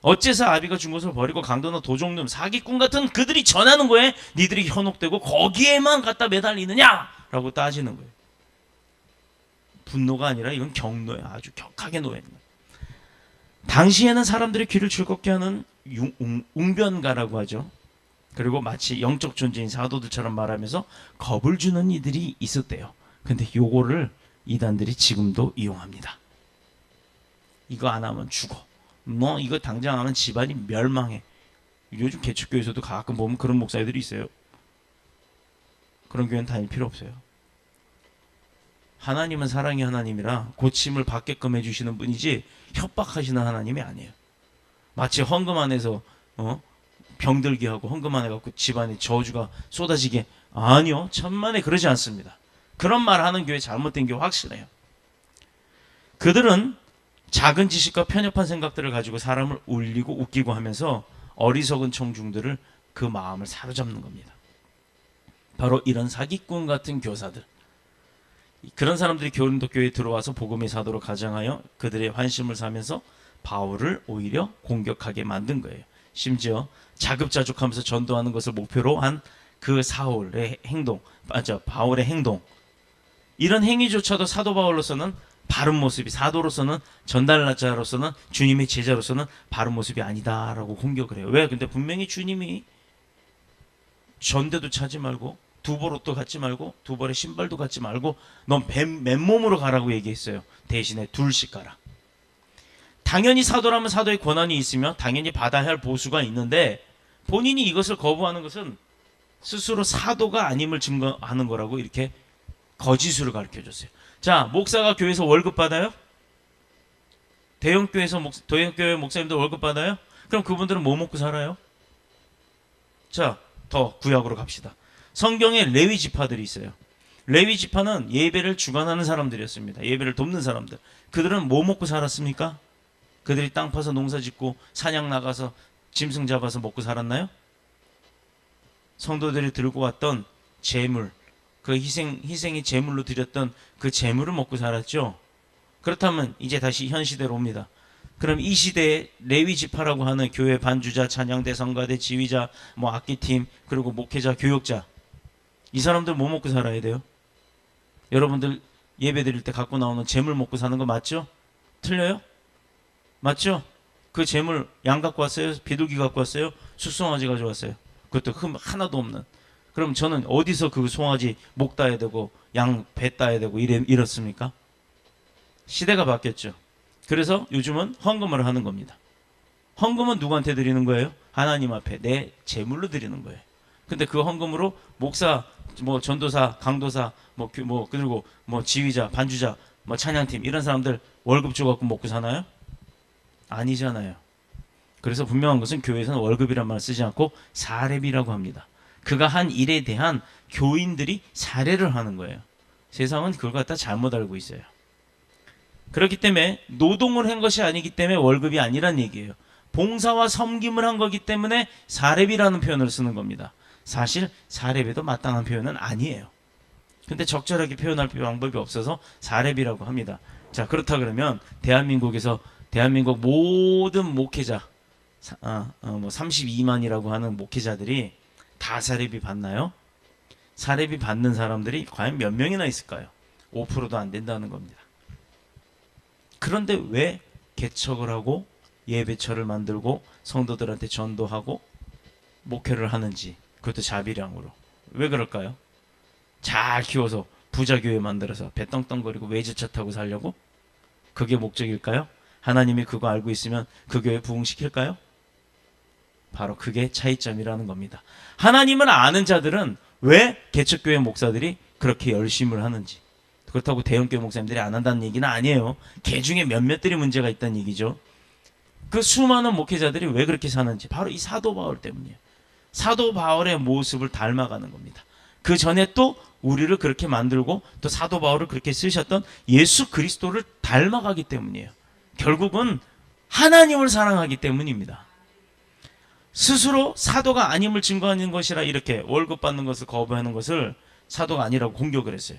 A: 어째서 아비가 준 것을 버리고 강도나 도적놈, 사기꾼 같은 그들이 전하는 거에 니들이 현혹되고 거기에만 갖다 매달리느냐? 라고 따지는 거예요. 분노가 아니라 이건 격노예요. 아주 격하게 노예는 거예요. 당시에는 사람들의 귀를 즐겁게 하는 웅변가라고 하죠. 그리고 마치 영적 존재인 사도들처럼 말하면서 겁을 주는 이들이 있었대요. 근데 요거를 이단들이 지금도 이용합니다. 이거 안 하면 죽어. 너 이거 당장 하면 집안이 멸망해. 요즘 개척교회에서도 가끔 보면 그런 목사들이 있어요. 그런 교회는 다닐 필요 없어요. 하나님은 사랑의 하나님이라 고침을 받게끔 해주시는 분이지 협박하시는 하나님이 아니에요. 마치 헌금 안에서 병들게 하고 헌금 안에 갖고 집안에 저주가 쏟아지게, 아니요, 천만에 그러지 않습니다. 그런 말 하는 교회 잘못된 교회 확실해요. 그들은 작은 지식과 편협한 생각들을 가지고 사람을 울리고 웃기고 하면서 어리석은 청중들을 그 마음을 사로잡는 겁니다. 바로 이런 사기꾼 같은 교사들, 그런 사람들이 고린도 교회에 들어와서 복음의 사도로 가장하여 그들의 환심을 사면서 바울을 오히려 공격하게 만든 거예요. 심지어 자급자족하면서 전도하는 것을 목표로 한 그 사울의 행동, 바울의 행동, 이런 행위조차도 사도 바울로서는 바른 모습이, 사도로서는, 전달자로서는, 주님의 제자로서는 바른 모습이 아니다라고 공격을 해요. 왜? 근데 분명히 주님이 전대도 차지 말고 두 벌 옷도 갖지 말고 두 벌의 신발도 갖지 말고 넌 맨몸으로 가라고 얘기했어요. 대신에 둘씩 가라. 당연히 사도라면 사도의 권한이 있으며 당연히 받아야 할 보수가 있는데 본인이 이것을 거부하는 것은 스스로 사도가 아님을 증거하는 거라고 이렇게 거짓으로 가르쳐줬어요. 자, 목사가 교회에서 월급 받아요? 대형교회 목사님들 월급 받아요? 그럼 그분들은 뭐 먹고 살아요? 자, 더 구약으로 갑시다. 성경에 레위 지파들이 있어요. 레위 지파는 예배를 주관하는 사람들이었습니다. 예배를 돕는 사람들. 그들은 뭐 먹고 살았습니까? 그들이 땅 파서 농사 짓고 사냥 나가서 짐승 잡아서 먹고 살았나요? 성도들이 들고 왔던 재물, 그 희생이 제물로 드렸던 그 제물을 먹고 살았죠. 그렇다면 이제 다시 현 시대로 옵니다. 그럼 이 시대에 레위 지파라고 하는 교회 반주자, 찬양대, 성가대, 지휘자, 악기팀, 그리고 목회자, 교역자, 이 사람들 뭐 먹고 살아야 돼요? 여러분들 예배 드릴 때 갖고 나오는 제물 먹고 사는 거 맞죠? 틀려요? 맞죠? 그 제물 양 갖고 왔어요? 비둘기 갖고 왔어요? 숫송아지 가져왔어요? 그것도 흠 하나도 없는. 그럼 저는 어디서 그 송아지 목 따야 되고 양 배 따야 되고 이렇습니까? 시대가 바뀌었죠. 그래서 요즘은 헌금을 하는 겁니다. 헌금은 누구한테 드리는 거예요? 하나님 앞에 내 제물로 드리는 거예요. 근데 그 헌금으로 목사, 전도사, 강도사, 그리고 지휘자, 반주자, 찬양팀 이런 사람들 월급 줘갖고 먹고 사나요? 아니잖아요. 그래서 분명한 것은 교회에서는 월급이란 말을 쓰지 않고 사렙이라고 합니다. 그가 한 일에 대한 교인들이 사례를 하는 거예요. 세상은 그걸 갖다 잘못 알고 있어요. 그렇기 때문에 노동을 한 것이 아니기 때문에 월급이 아니란 얘기예요. 봉사와 섬김을 한 거기 때문에 사렙이라는 표현을 쓰는 겁니다. 사실 사렙에도 마땅한 표현은 아니에요. 근데 적절하게 표현할 방법이 없어서 사렙이라고 합니다. 자, 그렇다 그러면 대한민국 모든 목회자 32만이라고 하는 목회자들이 다 사렙이 받나요? 사례비 받는 사람들이 과연 몇 명이나 있을까요? 5%도 안 된다는 겁니다. 그런데 왜 개척을 하고 예배처를 만들고 성도들한테 전도하고 목회를 하는지, 그것도 자비량으로. 왜 그럴까요? 잘 키워서 부자 교회 만들어서 배 떵떵거리고 외제차 타고 살려고? 그게 목적일까요? 하나님이 그거 알고 있으면 그 교회 부흥시킬까요? 바로 그게 차이점이라는 겁니다. 하나님을 아는 자들은 왜 개척교회 목사들이 그렇게 열심을 하는지, 그렇다고 대형교회 목사님들이 안 한다는 얘기는 아니에요. 개 중에 몇몇들이 문제가 있다는 얘기죠. 그 수많은 목회자들이 왜 그렇게 사는지 바로 이 사도 바울 때문이에요. 사도 바울의 모습을 닮아가는 겁니다. 그 전에 또 우리를 그렇게 만들고 또 사도 바울을 그렇게 쓰셨던 예수 그리스도를 닮아가기 때문이에요. 결국은 하나님을 사랑하기 때문입니다. 스스로 사도가 아님을 증거하는 것이라 이렇게 월급 받는 것을 거부하는 것을 사도가 아니라고 공격을 했어요.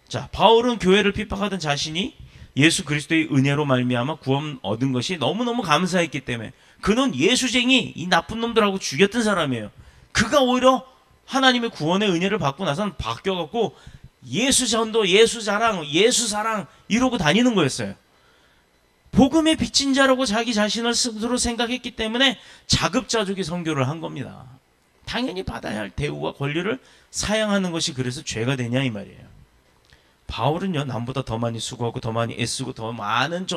A: 자, 바울은 교회를 핍박하던 자신이 예수 그리스도의 은혜로 말미암아 구원 얻은 것이 너무너무 감사했기 때문에, 그는 예수쟁이 이 나쁜 놈들하고 죽였던 사람이에요. 그가 오히려 하나님의 구원의 은혜를 받고 나서는 바뀌어갖고 예수 전도, 예수 자랑, 예수 사랑 이러고 다니는 거였어요. 복음의 빚진 자라고 자기 자신을 스스로 생각했기 때문에 자급자족의 선교를 한 겁니다. 당연히 받아야 할 대우와 권리를 사양하는 것이 그래서 죄가 되냐 이 말이에요. 바울은요, 남보다 더 많이 수고하고 더 많이 애쓰고 더 많은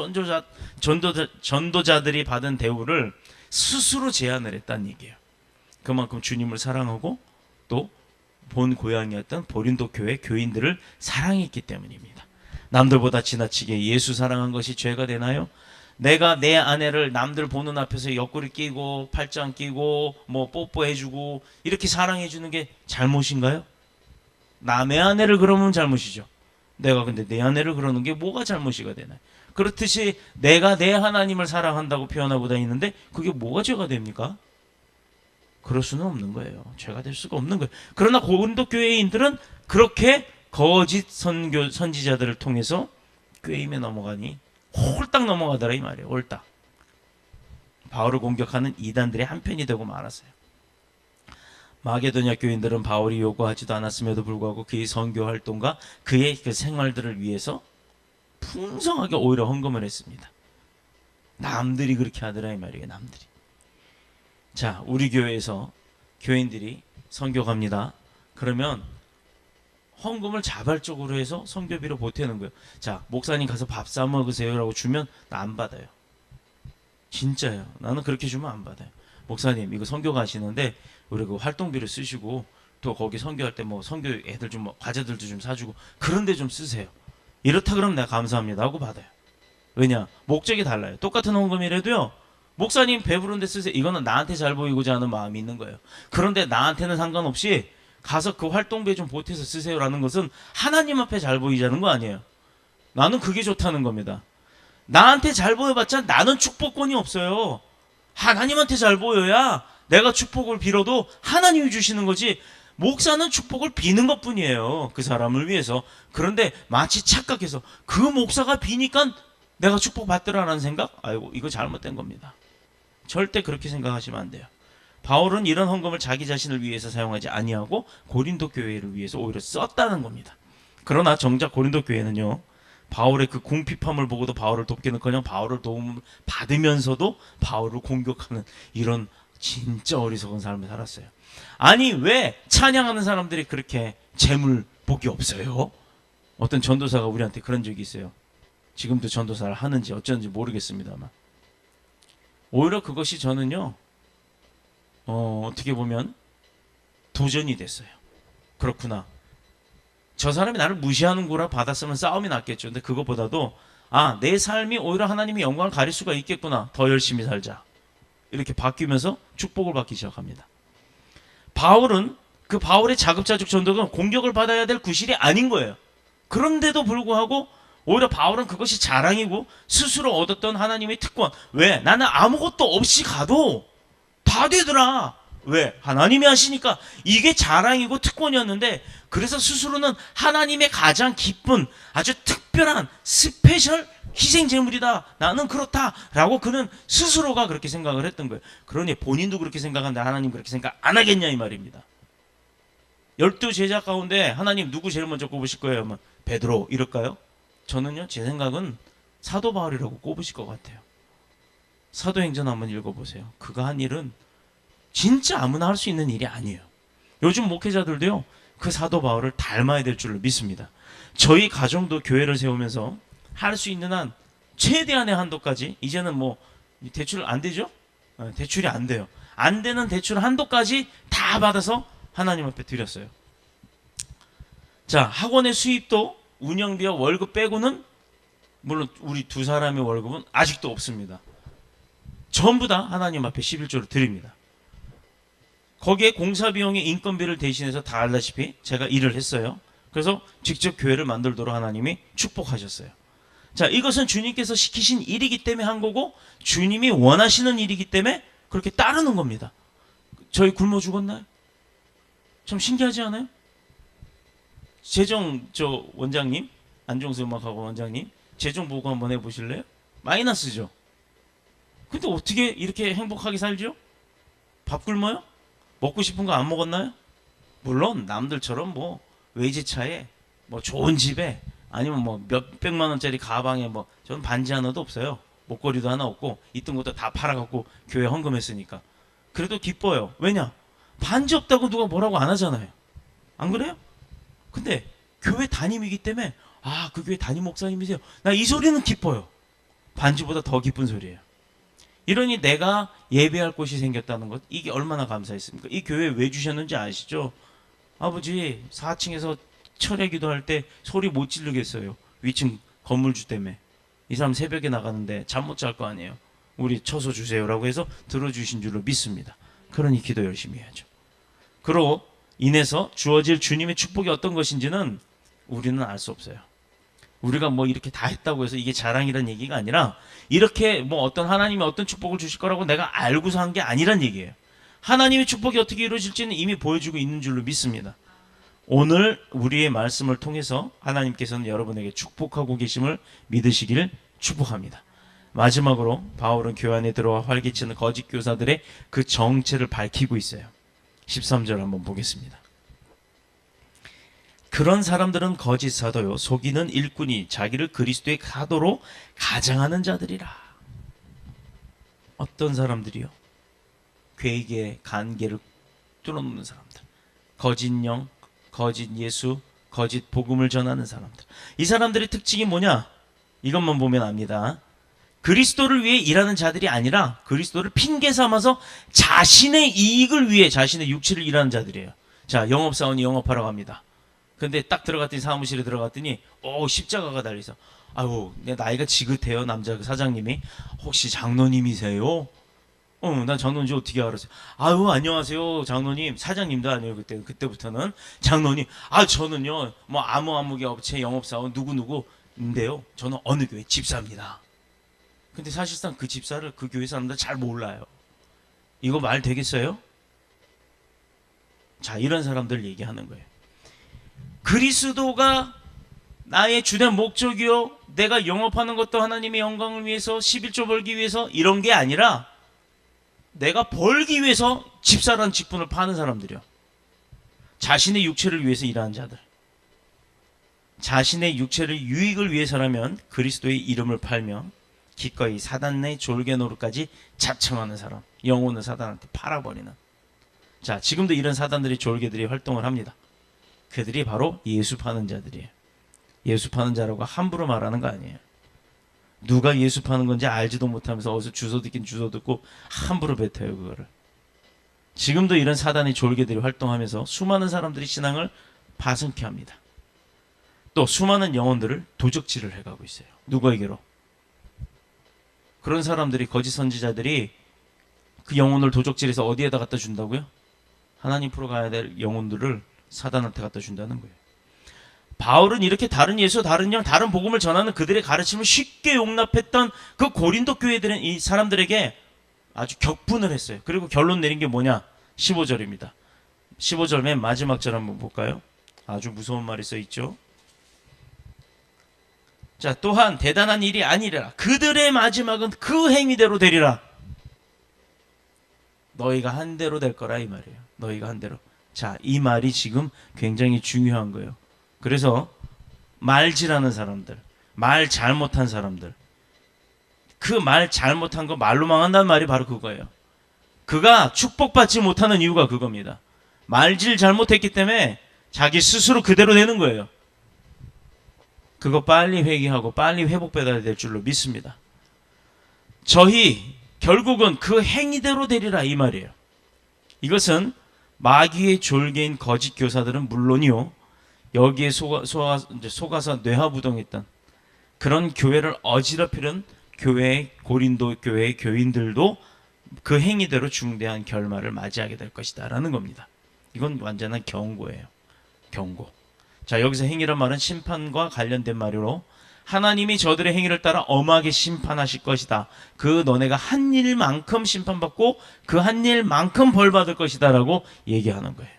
A: 전도자들이 받은 대우를 스스로 제안을 했다는 얘기예요. 그만큼 주님을 사랑하고 또 본 고향이었던 고린도 교회 교인들을 사랑했기 때문입니다. 남들보다 지나치게 예수 사랑한 것이 죄가 되나요? 내가 내 아내를 남들 보는 앞에서 옆구리 끼고 팔짱 끼고 뭐 뽀뽀해주고 이렇게 사랑해주는 게 잘못인가요? 남의 아내를 그러면 잘못이죠. 내가 근데 내 아내를 그러는 게 뭐가 잘못이가 되나요? 그렇듯이 내가 내 하나님을 사랑한다고 표현하고 다니는데 그게 뭐가 죄가 됩니까? 그럴 수는 없는 거예요. 죄가 될 수가 없는 거예요. 그러나 고린도 교회인들은 그렇게 거짓 선지자들을 통해서 꾀임에 넘어가니 홀딱 넘어가더라 이 말이에요. 홀딱. 바울을 공격하는 이단들의 한편이 되고 말았어요. 마게도냐 교인들은 바울이 요구하지도 않았음에도 불구하고 그의 선교 활동과 그의 그 생활들을 위해서 풍성하게 오히려 헌금을 했습니다. 남들이 그렇게 하더라 이 말이에요. 남들이. 자, 우리 교회에서 교인들이 선교 갑니다. 그러면 헌금을 자발적으로 해서 선교비로 보태는 거예요. 자, 목사님 가서 밥 사 먹으세요라고 주면 나 안 받아요. 진짜요. 나는 그렇게 주면 안 받아요. 목사님 이거 선교 가시는데 우리 그 활동비를 쓰시고 또 거기 선교할 때 뭐 선교 애들 좀 뭐 과자들도 좀 사주고 그런데 좀 쓰세요. 이렇다 그러면 내가 감사합니다 하고 받아요. 왜냐? 목적이 달라요. 똑같은 헌금이라도요. 목사님 배부른데 쓰세요. 이거는 나한테 잘 보이고자 하는 마음이 있는 거예요. 그런데 나한테는 상관없이 가서 그 활동비에 좀 보태서 쓰세요라는 것은 하나님 앞에 잘 보이자는 거 아니에요. 나는 그게 좋다는 겁니다. 나한테 잘 보여봤자 나는 축복권이 없어요. 하나님한테 잘 보여야 내가 축복을 빌어도 하나님이 주시는 거지, 목사는 축복을 비는 것뿐이에요. 그 사람을 위해서. 그런데 마치 착각해서 그 목사가 비니까 내가 축복 받더라라는 생각? 아이고, 이거 잘못된 겁니다. 절대 그렇게 생각하시면 안 돼요. 바울은 이런 헌금을 자기 자신을 위해서 사용하지 아니하고 고린도 교회를 위해서 오히려 썼다는 겁니다. 그러나 정작 고린도 교회는요, 바울의 그 궁핍함을 보고도 바울을 돕기는커녕 바울을 도움을 받으면서도 바울을 공격하는 이런 진짜 어리석은 삶을 살았어요. 아니, 왜 찬양하는 사람들이 그렇게 재물 복이 없어요? 어떤 전도사가 우리한테 그런 적이 있어요. 지금도 전도사를 하는지 어쩌는지 모르겠습니다만, 오히려 그것이 저는요, 어떻게 보면 도전이 됐어요. 그렇구나, 저 사람이 나를 무시하는구나 받았으면 싸움이 났겠죠. 근데 그것보다도 내 삶이 오히려 하나님의 영광을 가릴 수가 있겠구나, 더 열심히 살자, 이렇게 바뀌면서 축복을 받기 시작합니다. 바울은 그 바울의 자급자족 전도가 공격을 받아야 될 구실이 아닌 거예요. 그런데도 불구하고 오히려 바울은 그것이 자랑이고 스스로 얻었던 하나님의 특권. 왜? 나는 아무것도 없이 가도 다 되더라. 왜? 하나님이 하시니까. 이게 자랑이고 특권이었는데, 그래서 스스로는 하나님의 가장 기쁜 아주 특별한 스페셜 희생제물이다, 나는 그렇다 라고 그는 스스로가 그렇게 생각을 했던 거예요. 그러니 본인도 그렇게 생각하는데 하나님 그렇게 생각 안 하겠냐 이 말입니다. 12 제자 가운데 하나님 누구 제일 먼저 꼽으실 거예요? 하면 베드로 이럴까요? 저는요, 제 생각은 사도 바울이라고 꼽으실 것 같아요. 사도행전 한번 읽어보세요. 그가 한 일은 진짜 아무나 할 수 있는 일이 아니에요. 요즘 목회자들도요, 그 사도 바울을 닮아야 될 줄로 믿습니다. 저희 가정도 교회를 세우면서 할 수 있는 한 최대한의 한도까지, 이제는 뭐 대출 안 되죠? 대출이 안 돼요. 안 되는 대출 한도까지 다 받아서 하나님 앞에 드렸어요. 자, 학원의 수입도 운영비와 월급 빼고는, 물론 우리 두 사람의 월급은 아직도 없습니다. 전부 다 하나님 앞에 11조를 드립니다. 거기에 공사비용의 인건비를 대신해서 다 알다시피 제가 일을 했어요. 그래서 직접 교회를 만들도록 하나님이 축복하셨어요. 자, 이것은 주님께서 시키신 일이기 때문에 한 거고, 주님이 원하시는 일이기 때문에 그렇게 따르는 겁니다. 저희 굶어 죽었나요? 참 신기하지 않아요? 재정 원장님, 안종수 음악학원 원장님, 재정 보고 한번 해보실래요? 마이너스죠. 근데 어떻게 이렇게 행복하게 살죠? 밥 굶어요? 먹고 싶은 거 안 먹었나요? 물론 남들처럼 뭐 외제차에 뭐 좋은 집에 아니면 뭐 몇백만 원짜리 가방에 뭐 저는 반지 하나도 없어요. 목걸이도 하나 없고 있던 것도 다 팔아갖고 교회 헌금했으니까. 그래도 기뻐요. 왜냐? 반지 없다고 누가 뭐라고 안 하잖아요. 안 그래요? 근데 교회 담임이기 때문에, 아, 그 교회 담임 목사님이세요, 나 이 소리는 기뻐요. 반지보다 더 기쁜 소리예요. 이러니 내가 예배할 곳이 생겼다는 것, 이게 얼마나 감사했습니까? 이 교회 왜 주셨는지 아시죠? 아버지 4층에서 철회 기도할 때 소리 못 지르겠어요. 위층 건물주 때문에. 이 사람 새벽에 나가는데 잠 못 잘 거 아니에요. 우리 처소 주세요라고 해서 들어주신 줄로 믿습니다. 그러니 기도 열심히 해야죠. 그로 인해서 주어질 주님의 축복이 어떤 것인지는 우리는 알 수 없어요. 우리가 뭐 이렇게 다 했다고 해서 이게 자랑이란 얘기가 아니라, 이렇게 뭐 어떤 하나님이 어떤 축복을 주실 거라고 내가 알고서 한 게 아니란 얘기예요. 하나님의 축복이 어떻게 이루어질지는 이미 보여주고 있는 줄로 믿습니다. 오늘 우리의 말씀을 통해서 하나님께서는 여러분에게 축복하고 계심을 믿으시기를 축복합니다. 마지막으로 바울은 교회 안에 들어와 활개치는 거짓 교사들의 그 정체를 밝히고 있어요. 13절 한번 보겠습니다. 그런 사람들은 거짓 사도요, 속이는 일꾼이 자기를 그리스도의 사도로 가장하는 자들이라. 어떤 사람들이요? 괴계의 간계를 뚫어놓는 사람들, 거짓 영, 거짓 예수, 거짓 복음을 전하는 사람들. 이 사람들의 특징이 뭐냐? 이것만 보면 압니다. 그리스도를 위해 일하는 자들이 아니라 그리스도를 핑계 삼아서 자신의 이익을 위해 자신의 육체를 일하는 자들이에요. 자, 영업사원이 영업하러 갑니다. 근데 딱 들어갔더니, 사무실에 들어갔더니 십자가가 달려있어. 아유, 내 나이가 지긋해요. 남자 그 사장님이. 혹시 장로님이세요? 난 장로인지 어떻게 알았어요? 아유, 안녕하세요 장로님. 사장님도 아니에요. 그때부터는 장로님. 아, 저는요 뭐 아무개 업체 영업사원 누구누구인데요, 저는 어느 교회 집사입니다. 근데 사실상 그 집사를 그 교회 사람들 잘 몰라요. 이거 말 되겠어요? 자, 이런 사람들 얘기하는 거예요. 그리스도가 나의 주된 목적이요, 내가 영업하는 것도 하나님의 영광을 위해서, 11조 벌기 위해서, 이런 게 아니라 내가 벌기 위해서 집사라는 직분을 파는 사람들이요. 자신의 육체를 위해서 일하는 자들. 자신의 육체를 유익을 위해서라면 그리스도의 이름을 팔며 기꺼이 사단의 졸개 노릇까지 자청하는 사람, 영혼을 사단한테 팔아버리는. 자, 지금도 이런 사단들이, 졸개들이 활동을 합니다. 그들이 바로 예수 파는 자들이에요. 예수 파는 자라고 함부로 말하는 거 아니에요. 누가 예수 파는 건지 알지도 못하면서 어디서 주소 듣긴 주소 듣고 함부로 뱉어요, 그거를. 지금도 이런 사단의 졸개들이 활동하면서 수많은 사람들이 신앙을 파손케 합니다. 또 수많은 영혼들을 도적질을 해가고 있어요. 누구에게로? 그런 사람들이, 거짓 선지자들이 그 영혼을 도적질해서 어디에다 갖다 준다고요? 하나님 앞으로 가야 될 영혼들을 사단한테 갖다 준다는 거예요. 바울은 이렇게 다른 예수, 다른 영, 다른 복음을 전하는 그들의 가르침을 쉽게 용납했던 그 고린도 교회들은 이 사람들에게 아주 격분을 했어요. 그리고 결론 내린 게 뭐냐? 15절입니다. 15절 맨 마지막 절 한번 볼까요? 아주 무서운 말이 써 있죠. 자, 또한 대단한 일이 아니라 그들의 마지막은 그 행위대로 되리라. 너희가 한 대로 될 거라, 이 말이에요. 너희가 한 대로. 자, 이 말이 지금 굉장히 중요한 거예요. 그래서 말질하는 사람들, 말 잘못한 사람들, 그 말 잘못한 거 말로 망한다는 말이 바로 그거예요. 그가 축복받지 못하는 이유가 그겁니다. 말질 잘못했기 때문에 자기 스스로 그대로 되는 거예요. 그거 빨리 회개하고 빨리 회복받아야 될 줄로 믿습니다. 저희 결국은 그 행위대로 되리라 이 말이에요. 이것은 마귀의 졸개인 거짓 교사들은 물론이요, 여기에 속아서 뇌하부동했던 그런 교회를 어지럽히는 교회, 고린도 교회의 교인들도 그 행위대로 중대한 결말을 맞이하게 될 것이다 라는 겁니다. 이건 완전한 경고예요. 경고. 자, 여기서 행위란 말은 심판과 관련된 말이로, 하나님이 저들의 행위를 따라 엄하게 심판하실 것이다. 그 너네가 한 일만큼 심판받고 그 한 일만큼 벌받을 것이다 라고 얘기하는 거예요.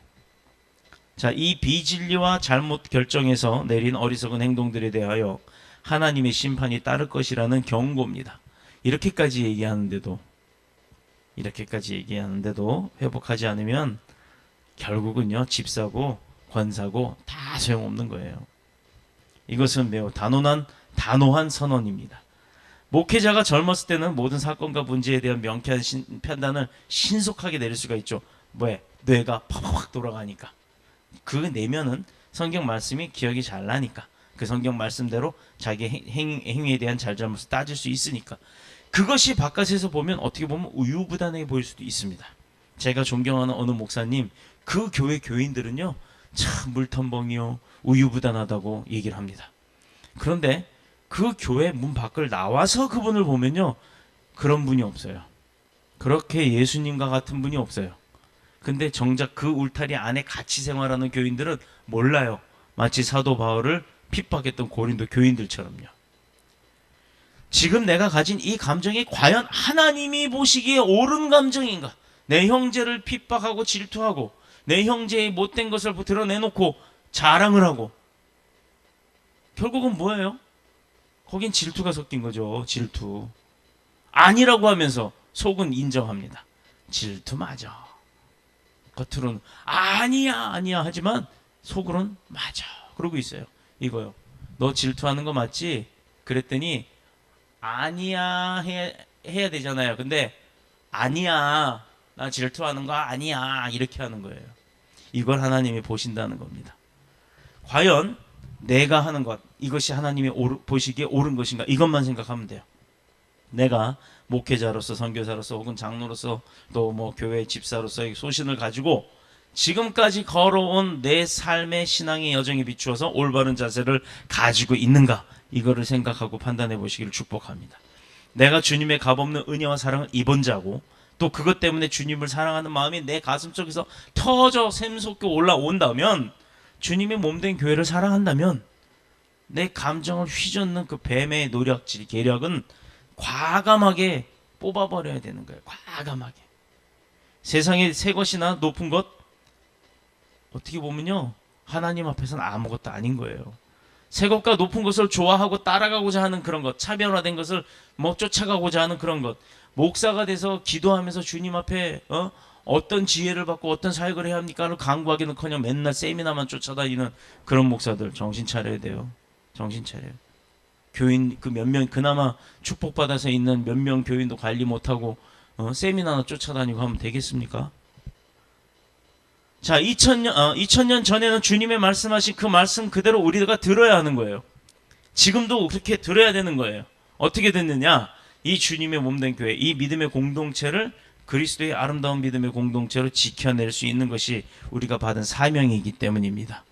A: 자, 이 비진리와 잘못 결정해서 내린 어리석은 행동들에 대하여 하나님의 심판이 따를 것이라는 경고입니다. 이렇게까지 얘기하는데도 회복하지 않으면 결국은요, 집 사고 권 사고 다 소용없는 거예요. 이것은 매우 단호한 선언입니다. 목회자가 젊었을 때는 모든 사건과 문제에 대한 명쾌한 판단을 신속하게 내릴 수가 있죠. 왜? 뇌가 팍팍 돌아가니까. 그 내면은 성경 말씀이 기억이 잘 나니까, 그 성경 말씀대로 자기 행위에 대한 잘잘못을 따질 수 있으니까. 그것이 바깥에서 보면 어떻게 보면 우유부단하게 보일 수도 있습니다. 제가 존경하는 어느 목사님, 그 교회 교인들은요, 참 물텀벙이요, 우유부단하다고 얘기를 합니다. 그런데 그 교회 문 밖을 나와서 그분을 보면요, 그런 분이 없어요. 그렇게 예수님과 같은 분이 없어요. 근데 정작 그 울타리 안에 같이 생활하는 교인들은 몰라요. 마치 사도 바울을 핍박했던 고린도 교인들처럼요. 지금 내가 가진 이 감정이 과연 하나님이 보시기에 옳은 감정인가? 내 형제를 핍박하고 질투하고 내 형제의 못된 것을 드러내놓고 자랑을 하고, 결국은 뭐예요? 거긴 질투가 섞인 거죠. 질투. 아니라고 하면서 속은 인정합니다. 질투 맞아. 겉으로는 아니야 하지만 속으로는 맞아 그러고 있어요. 이거요. 너 질투하는 거 맞지? 그랬더니 아니야 해야 되잖아요. 근데 아니야, 나 질투하는 거 아니야, 이렇게 하는 거예요. 이걸 하나님이 보신다는 겁니다. 과연 내가 하는 것, 이것이 하나님이 보시기에 옳은 것인가? 이것만 생각하면 돼요. 내가 목회자로서, 선교사로서, 혹은 장로로서, 또 뭐 교회 집사로서의 소신을 가지고 지금까지 걸어온 내 삶의 신앙의 여정에 비추어서 올바른 자세를 가지고 있는가? 이거를 생각하고 판단해 보시기를 축복합니다. 내가 주님의 값없는 은혜와 사랑을 입은 자고, 또 그것 때문에 주님을 사랑하는 마음이 내 가슴속에서 터져 샘솟게 올라온다면, 주님의 몸된 교회를 사랑한다면, 내 감정을 휘젓는 그 뱀의 노력질, 계략은 과감하게 뽑아버려야 되는 거예요. 과감하게. 세상에 새 것이나 높은 것, 어떻게 보면요, 하나님 앞에서는 아무것도 아닌 거예요. 새 것과 높은 것을 좋아하고 따라가고자 하는 그런 것, 차별화된 것을 뭐 쫓아가고자 하는 그런 것, 목사가 돼서 기도하면서 주님 앞에 어떤 지혜를 받고 어떤 사역을 해야 합니까를 강구하기는커녕 맨날 세미나만 쫓아다니는 그런 목사들, 정신 차려야 돼요. 정신 차려요. 교인 그 몇 명, 그나마 축복받아서 있는 몇 명 교인도 관리 못하고 세미나나 쫓아다니고 하면 되겠습니까? 자, 2000년 전에는 주님의 말씀하신 그 말씀 그대로 우리가 들어야 하는 거예요. 지금도 그렇게 들어야 되는 거예요. 어떻게 됐느냐? 이 주님의 몸된 교회, 이 믿음의 공동체를 그리스도의 아름다운 믿음의 공동체로 지켜낼 수 있는 것이 우리가 받은 사명이기 때문입니다.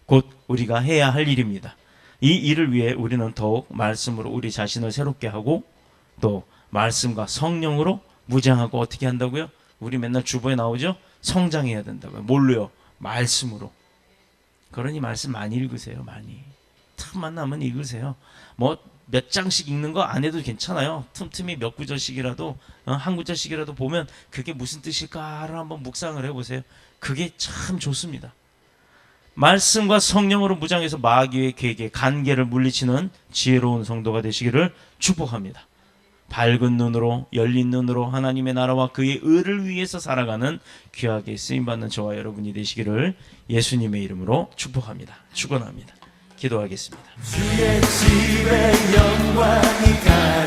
A: 곧 우리가 해야 할 일입니다. 이 일을 위해 우리는 더욱 말씀으로 우리 자신을 새롭게 하고, 또 말씀과 성령으로 무장하고, 어떻게 한다고요? 우리 맨날 주보에 나오죠? 성장해야 된다고요. 뭘로요? 말씀으로. 그러니 말씀 많이 읽으세요. 많이. 틈만 나면 읽으세요. 뭐 몇 장씩 읽는 거 안 해도 괜찮아요. 틈틈이 몇 구절씩이라도, 한 구절씩이라도 보면 그게 무슨 뜻일까를 한번 묵상을 해보세요. 그게 참 좋습니다. 말씀과 성령으로 무장해서 마귀의 계계, 간계를 물리치는 지혜로운 성도가 되시기를 축복합니다. 밝은 눈으로 열린 눈으로 하나님의 나라와 그의 의를 위해서 살아가는 귀하게 쓰임받는 저와 여러분이 되시기를 예수님의 이름으로 축복합니다. 축원합니다. 기도하겠습니다.
C: 주의 집에 영광이 가